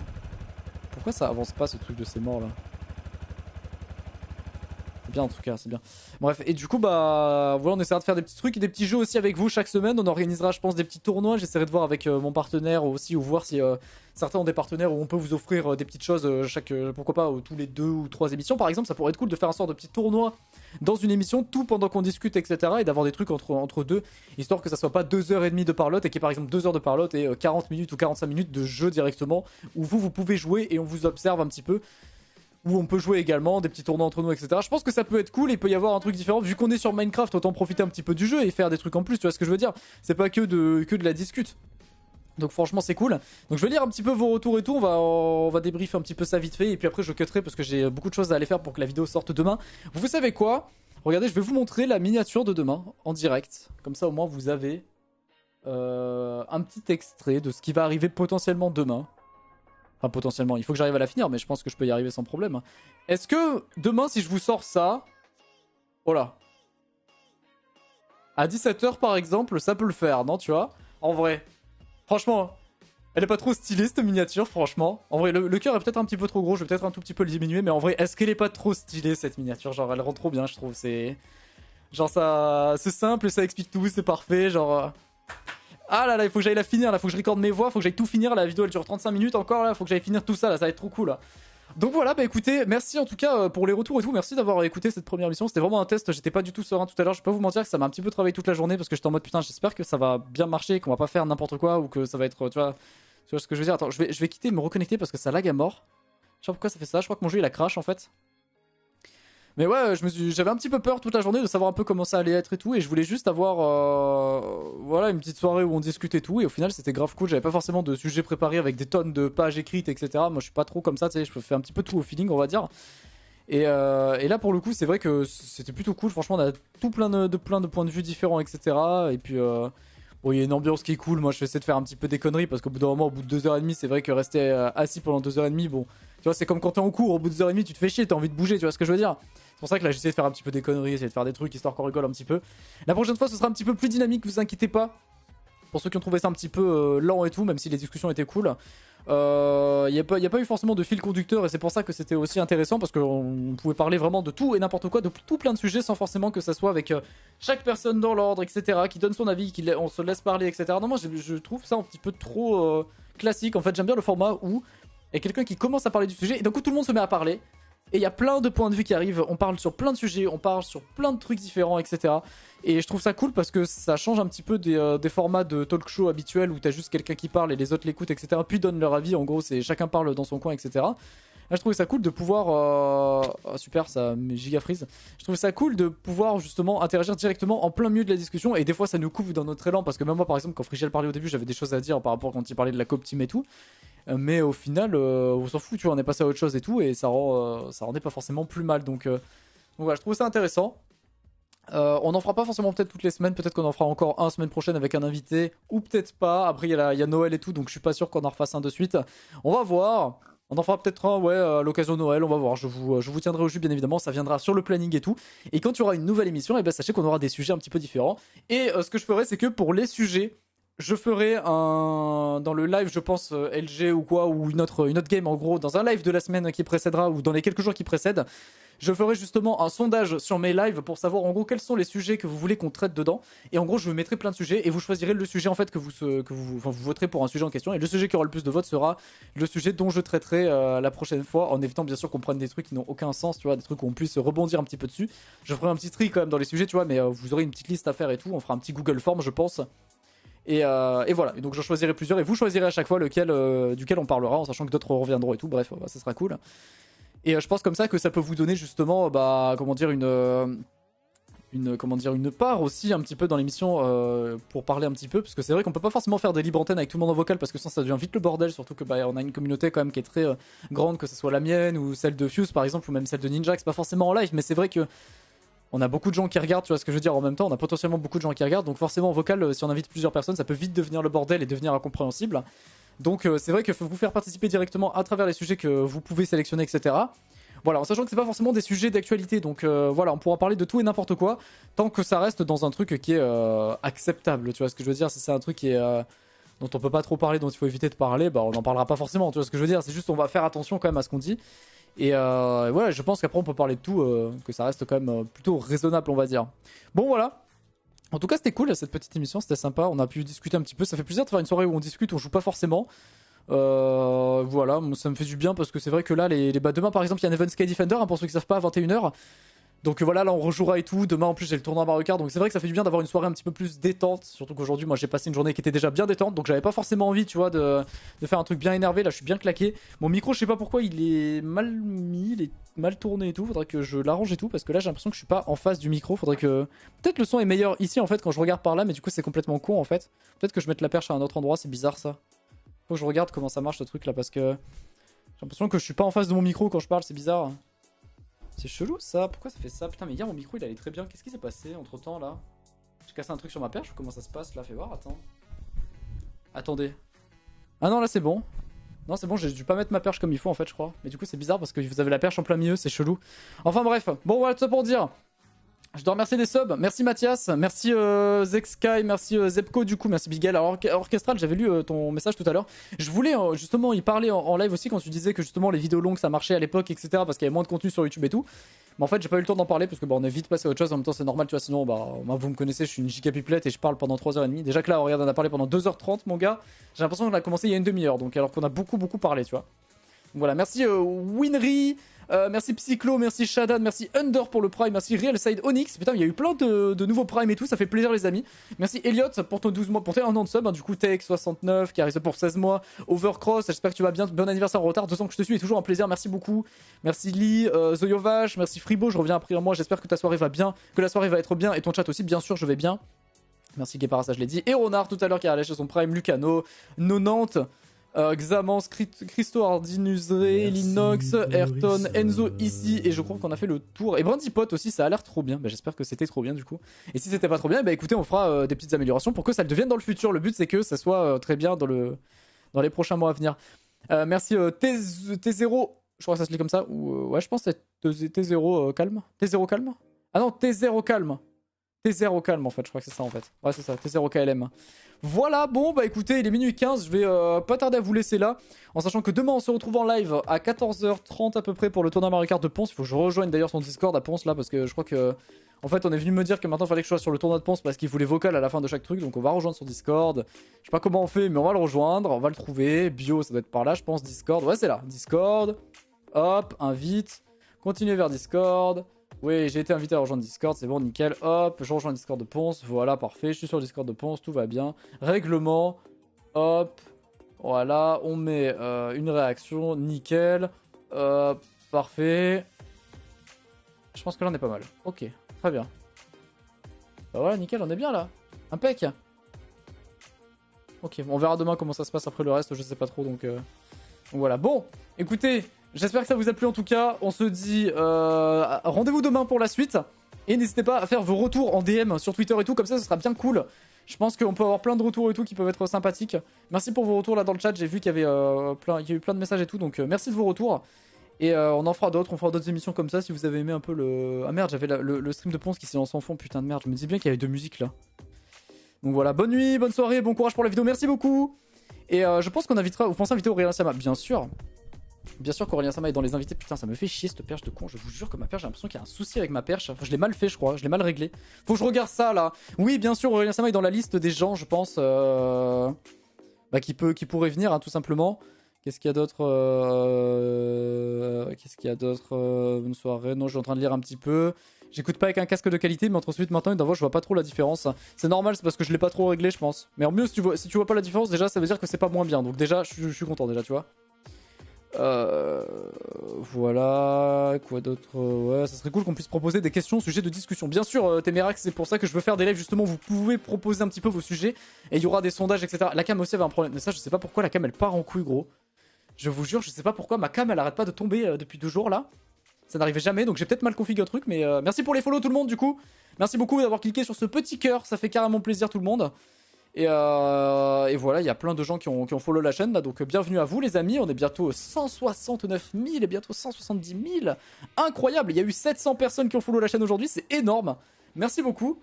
Pourquoi ça avance pas ce truc de ces morts là? C'est bien en tout cas, c'est bien. Bref, et du coup, voilà, on essaiera de faire des petits trucs et des petits jeux aussi avec vous chaque semaine. On organisera, je pense, des petits tournois. J'essaierai de voir avec mon partenaire aussi, ou voir si certains ont des partenaires où on peut vous offrir des petites choses pourquoi pas, tous les 2 ou 3 émissions. Par exemple, ça pourrait être cool de faire un sort de petit tournoi dans une émission, tout pendant qu'on discute, etc. Et d'avoir des trucs entre deux, histoire que ça soit pas 2h30 de parlotte et qu'il y ait par exemple 2 heures de parlotte et 40 minutes ou 45 minutes de jeu directement, où vous pouvez jouer et on vous observe un petit peu. Où on peut jouer également, des petits tournois entre nous, etc. Je pense que ça peut être cool et il peut y avoir un truc différent. Vu qu'on est sur Minecraft, autant profiter un petit peu du jeu et faire des trucs en plus, tu vois ce que je veux dire? C'est pas que de la discute. Donc franchement c'est cool. Donc je vais lire un petit peu vos retours et tout, on va débriefer un petit peu ça vite fait. Et puis après je cutterai parce que j'ai beaucoup de choses à aller faire pour que la vidéo sorte demain. Vous savez quoi? Regardez, je vais vous montrer la miniature de demain en direct. Comme ça au moins vous avez un petit extrait de ce qui va arriver potentiellement demain. Enfin, potentiellement, il faut que j'arrive à la finir, mais je pense que je peux y arriver sans problème. Est-ce que demain, si je vous sors ça... Voilà. À 17h, par exemple, ça peut le faire, non, tu vois? En vrai. Franchement, elle est pas trop stylée, cette miniature, franchement. En vrai, le cœur est peut-être un petit peu trop gros, je vais peut-être un tout petit peu le diminuer, mais en vrai, est-ce qu'elle est pas trop stylée, cette miniature? Genre, elle rend trop bien, je trouve. C'est... Genre, ça... C'est simple, ça explique tout, c'est parfait, genre... Ah là là, il faut que j'aille la finir, là, faut que je recorde mes voix, faut que j'aille tout finir, la vidéo elle dure 35 minutes encore, là, faut que j'aille finir tout ça, là, ça va être trop cool, là. Donc voilà, bah écoutez, merci en tout cas pour les retours et tout, merci d'avoir écouté cette première mission, c'était vraiment un test, j'étais pas du tout serein tout à l'heure, je peux pas vous mentir que ça m'a un petit peu travaillé toute la journée parce que j'étais en mode putain, j'espère que ça va bien marcher, qu'on va pas faire n'importe quoi ou que ça va être, tu vois ce que je veux dire. Attends, je vais quitter et me reconnecter parce que ça lag à mort. Je sais pas pourquoi ça fait ça, je crois que mon jeu il a crash en fait. Mais ouais, j'avais un petit peu peur toute la journée de savoir un peu comment ça allait être et tout, et je voulais juste avoir voilà, une petite soirée où on discute et tout, et au final c'était grave cool, j'avais pas forcément de sujets préparés avec des tonnes de pages écrites, etc. Moi je suis pas trop comme ça, tu sais, je peux faire un petit peu tout au feeling, on va dire. Et là pour le coup c'est vrai que c'était plutôt cool, franchement on a tout plein de points de vue différents, etc. Et puis bon, il y a une ambiance qui est cool, moi je vais essayer de faire un petit peu des conneries, parce qu'au bout d'un moment, au bout de 2h30, c'est vrai que rester assis pendant 2h30, bon, tu vois, c'est comme quand t'es en cours, au bout de 2h30, tu te fais chier, t'as envie de bouger, tu vois ce que je veux dire? C'est pour ça que là j'essaie de faire un petit peu des conneries, essayer de faire des trucs histoire qu'on rigole un petit peu. La prochaine fois ce sera un petit peu plus dynamique, vous inquiétez pas. Pour ceux qui ont trouvé ça un petit peu lent et tout, même si les discussions étaient cool. Y a pas eu forcément de fil conducteur et c'est pour ça que c'était aussi intéressant parce qu'on pouvait parler vraiment de tout et n'importe quoi, de tout plein de sujets sans forcément que ça soit avec chaque personne dans l'ordre, etc. Qui donne son avis, on se laisse parler, etc. Non, moi je trouve ça un petit peu trop classique. En fait, j'aime bien le format où il y a quelqu'un qui commence à parler du sujet et d'un coup tout le monde se met à parler. Et il y a plein de points de vue qui arrivent, on parle sur plein de sujets, on parle sur plein de trucs différents, etc. Et je trouve ça cool parce que ça change un petit peu des formats de talk show habituels où t'as juste quelqu'un qui parle et les autres l'écoutent, etc. Puis donnent leur avis, en gros c'est chacun parle dans son coin, etc. Là je trouvais ça cool de pouvoir... Oh, super, ça giga freeze. Je trouvais ça cool de pouvoir justement interagir directement en plein milieu de la discussion et des fois ça nous coupe dans notre élan parce que même moi par exemple quand Frigel parlait au début j'avais des choses à dire par rapport quand il parlait de la coop team et tout. Mais au final, on s'en fout, tu vois, on est passé à autre chose et tout, et ça rendait pas forcément plus mal. Donc voilà, je trouve ça intéressant. On en fera pas forcément peut-être toutes les semaines, peut-être qu'on en fera encore un semaine prochaine avec un invité, ou peut-être pas. Après, il y a Noël et tout, donc je suis pas sûr qu'on en refasse un de suite. On va voir. On en fera peut-être un, ouais, à l'occasion de Noël, on va voir. Je vous tiendrai au jus, bien évidemment, ça viendra sur le planning et tout. Et quand il y aura une nouvelle émission, et ben sachez qu'on aura des sujets un petit peu différents. Et ce que je ferai, c'est que pour les sujets, je ferai dans le live, je pense, LG ou quoi, ou une autre game en gros, dans un live de la semaine qui précédera, ou dans les quelques jours qui précèdent, je ferai justement un sondage sur mes lives pour savoir en gros quels sont les sujets que vous voulez qu'on traite dedans. Et en gros, je vous mettrai plein de sujets et vous choisirez le sujet en fait que vous voterez pour un sujet en question. Et le sujet qui aura le plus de votes sera le sujet dont je traiterai la prochaine fois, en évitant bien sûr qu'on prenne des trucs qui n'ont aucun sens, tu vois, des trucs où on puisse rebondir un petit peu dessus. Je ferai un petit tri quand même dans les sujets, tu vois, mais vous aurez une petite liste à faire et tout. On fera un petit Google Form, je pense. Et voilà, et donc j'en choisirai plusieurs et vous choisirez à chaque fois duquel on parlera en sachant que d'autres reviendront et tout, bref, ça sera cool. Et je pense comme ça que ça peut vous donner justement, comment dire, une part aussi un petit peu dans l'émission pour parler un petit peu, parce que c'est vrai qu'on peut pas forcément faire des libres antennes avec tout le monde en vocal parce que sinon ça devient vite le bordel, surtout que on a une communauté quand même qui est très grande, que ce soit la mienne ou celle de Fuse par exemple ou même celle de Ninja, c'est pas forcément en live, mais c'est vrai que on a beaucoup de gens qui regardent, tu vois ce que je veux dire, en même temps on a potentiellement beaucoup de gens qui regardent, donc forcément en vocal si on invite plusieurs personnes ça peut vite devenir le bordel et devenir incompréhensible. Donc c'est vrai qu'il faut vous faire participer directement à travers les sujets que vous pouvez sélectionner, etc. Voilà, en sachant que c'est pas forcément des sujets d'actualité, donc voilà, on pourra parler de tout et n'importe quoi, tant que ça reste dans un truc qui est acceptable, tu vois ce que je veux dire. Si c'est un truc qui est dont on peut pas trop parler, dont il faut éviter de parler, on n'en parlera pas forcément, tu vois ce que je veux dire. C'est juste on va faire attention quand même à ce qu'on dit. Et voilà, je pense qu'après on peut parler de tout, que ça reste quand même plutôt raisonnable, on va dire. Bon voilà. En tout cas, c'était cool cette petite émission, c'était sympa. On a pu discuter un petit peu. Ça fait plaisir de faire une soirée où on discute, on joue pas forcément. Voilà, ça me fait du bien parce que c'est vrai que là, demain par exemple, il y a un event Sky Defender, pour ceux qui savent pas, à 21h. Donc voilà, là on rejouera et tout. Demain en plus, j'ai le tournoi Mario Kart. Donc c'est vrai que ça fait du bien d'avoir une soirée un petit peu plus détente. Surtout qu'aujourd'hui, moi j'ai passé une journée qui était déjà bien détente. Donc j'avais pas forcément envie, tu vois, de faire un truc bien énervé. Là, je suis bien claqué. Mon micro, je sais pas pourquoi, il est mal mis, il est mal tourné et tout. Faudrait que je l'arrange et tout. Parce que là, j'ai l'impression que je suis pas en face du micro. Faudrait que. Peut-être le son est meilleur ici en fait quand je regarde par là. Mais du coup, c'est complètement con en fait. Peut-être que je mette la perche à un autre endroit. C'est bizarre ça. Faut que je regarde comment ça marche ce truc là parce que j'ai l'impression que je suis pas en face de mon micro quand je parle, c'est bizarre. C'est chelou ça, pourquoi ça fait ça? Putain mais hier mon micro il allait très bien, qu'est-ce qui s'est passé entre temps là? J'ai cassé un truc sur ma perche ou comment ça se passe là? Fais voir, attends. Attendez. Ah non là c'est bon. Non c'est bon, j'ai dû pas mettre ma perche comme il faut en fait je crois. Mais du coup c'est bizarre parce que vous avez la perche en plein milieu, c'est chelou. Enfin bref, bon voilà tout ça pour dire. Je dois remercier des subs, merci Mathias, merci Zexkai, merci Zepco du coup, merci Bigel. Alors Orchestral, j'avais lu ton message tout à l'heure. Je voulais justement y parler en live aussi quand tu disais que justement les vidéos longues ça marchait à l'époque, etc. parce qu'il y avait moins de contenu sur YouTube et tout. Mais en fait j'ai pas eu le temps d'en parler parce que on est vite passé à autre chose, en même temps c'est normal tu vois, sinon moi, vous me connaissez, je suis une giga pipelette et je parle pendant 3h30. Déjà que là regarde on a parlé pendant 2h30 mon gars, j'ai l'impression qu'on a commencé il y a une demi-heure, donc alors qu'on a beaucoup parlé tu vois. Donc voilà, merci Winry. Merci Psychlo, merci Shadan, merci Under pour le Prime, merci Realside Onyx. Putain, il y a eu plein de nouveaux Prime et tout, ça fait plaisir les amis. Merci Elliot pour ton 12 mois, pour tes 1 an de sub, du coup Tech69, qui arrive pour 16 mois, Overcross, j'espère que tu vas bien, bon anniversaire en retard, 2 ans que je te suis, est toujours un plaisir, merci beaucoup. Merci Lee, Zoyovache, merci Fribo, je reviens après un mois, j'espère que ta soirée va bien, que la soirée va être bien, et ton chat aussi, bien sûr, je vais bien. Merci Guépara, ça je l'ai dit. Et Ronard tout à l'heure qui a lâché son Prime, Lucano, 90. Xamans, Christo Ardinuzré, Linox, Ayrton, Enzo ici, et je crois qu'on a fait le tour. Et Brandypot aussi, ça a l'air trop bien. J'espère que c'était trop bien du coup. Et si c'était pas trop bien, écoutez, on fera des petites améliorations pour que ça le devienne dans le futur. Le but c'est que ça soit très bien dans les prochains mois à venir. Merci T0, je crois que ça se lit comme ça. Ou ouais, je pense que c'est T0 calme. T0 calme. Ah non, T0 calme. T0 calme en fait, je crois que c'est ça en fait. Ouais, c'est ça, T0 KLM. Voilà, bon, écoutez, il est minuit 15, je vais pas tarder à vous laisser là. En sachant que demain on se retrouve en live à 14h30 à peu près pour le tournoi Mario Kart de Ponce. Il faut que je rejoigne d'ailleurs son Discord à Ponce là parce que je crois que. En fait, on est venu me dire que maintenant il fallait que je sois sur le tournoi de Ponce parce qu'il voulait vocal à la fin de chaque truc. Donc on va rejoindre son Discord. Je sais pas comment on fait, mais on va le rejoindre, on va le trouver. Bio, ça doit être par là, je pense. Discord, ouais, c'est là. Discord, hop, invite, continuer vers Discord. Oui, j'ai été invité à rejoindre Discord, c'est bon, nickel. Hop, je rejoins le Discord de Ponce, voilà, parfait. Je suis sur le Discord de Ponce, tout va bien. Règlement, hop, voilà, on met une réaction, nickel. Parfait. Je pense que là on est pas mal. Ok, très bien. Bah voilà, nickel, on est bien là. Impec. Ok, on verra demain comment ça se passe après le reste, je sais pas trop, donc voilà. Bon, écoutez... J'espère que ça vous a plu en tout cas. On se dit rendez-vous demain pour la suite. Et n'hésitez pas à faire vos retours en DM sur Twitter et tout. Comme ça, ce sera bien cool. Je pense qu'on peut avoir plein de retours et tout qui peuvent être sympathiques. Merci pour vos retours là dans le chat. J'ai vu qu'il y avait il y a eu plein de messages et tout. Donc merci de vos retours. Et on en fera d'autres. On fera d'autres émissions comme ça si vous avez aimé un peu le... Ah merde, j'avais le stream de Ponce qui s'est lancé en fond. Putain de merde. Je me disais bien qu'il y avait de musique là. Donc voilà. Bonne nuit, bonne soirée, bon courage pour la vidéo. Merci beaucoup. Et je pense qu'on invitera... Vous pensez inviter Aurélien Sama? Bien sûr. Bien sûr qu'Aurélien Sama est dans les invités. Putain, ça me fait chier cette perche de con. Je vous jure que ma perche, j'ai l'impression qu'il y a un souci avec ma perche. Enfin, je l'ai mal fait, je crois. Je l'ai mal réglé. Faut que je regarde ça là. Oui, bien sûr, Aurélien Sama est dans la liste des gens, je pense, qui pourrait venir, hein, tout simplement. Qu'est-ce qu'il y a d'autre Qu'est-ce qu'il y a d'autre Une soirée. Non, je suis en train de lire un petit peu. J'écoute pas avec un casque de qualité, mais entre celui de maintenant et d'avant, je vois pas trop la différence. C'est normal, c'est parce que je l'ai pas trop réglé, je pense. Mais en mieux, si tu vois pas la différence, déjà, ça veut dire que c'est pas moins bien. Donc déjà, je suis content déjà, tu vois. Voilà, quoi d'autre? Ouais, ça serait cool qu'on puisse proposer des questions, sujets de discussion. Bien sûr, Témérax, c'est pour ça que je veux faire des lives, justement. Vous pouvez proposer un petit peu vos sujets et il y aura des sondages, etc. La cam aussi avait un problème, mais ça, je sais pas pourquoi la cam elle part en couille, gros. Je vous jure, je sais pas pourquoi ma cam elle arrête pas de tomber depuis 2 jours là. Ça n'arrivait jamais, donc j'ai peut-être mal configuré le truc, mais merci pour les follow tout le monde, du coup. Merci beaucoup d'avoir cliqué sur ce petit cœur, ça fait carrément plaisir tout le monde. Et voilà, il y a plein de gens qui ont follow la chaîne là, donc bienvenue à vous les amis. On est bientôt 169 000 et bientôt 170 000. Incroyable, il y a eu 700 personnes qui ont follow la chaîne aujourd'hui, c'est énorme. Merci beaucoup.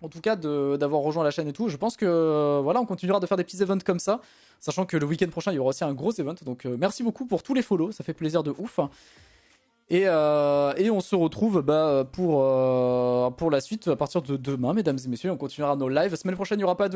En tout cas, d'avoir rejoint la chaîne et tout. Je pense que voilà, on continuera de faire des petits events comme ça. Sachant que le week-end prochain, il y aura aussi un gros event. Donc merci beaucoup pour tous les follow, ça fait plaisir de ouf. Et on se retrouve pour la suite à partir de demain, mesdames et messieurs. On continuera nos lives. La semaine prochaine, il n'y aura pas de live.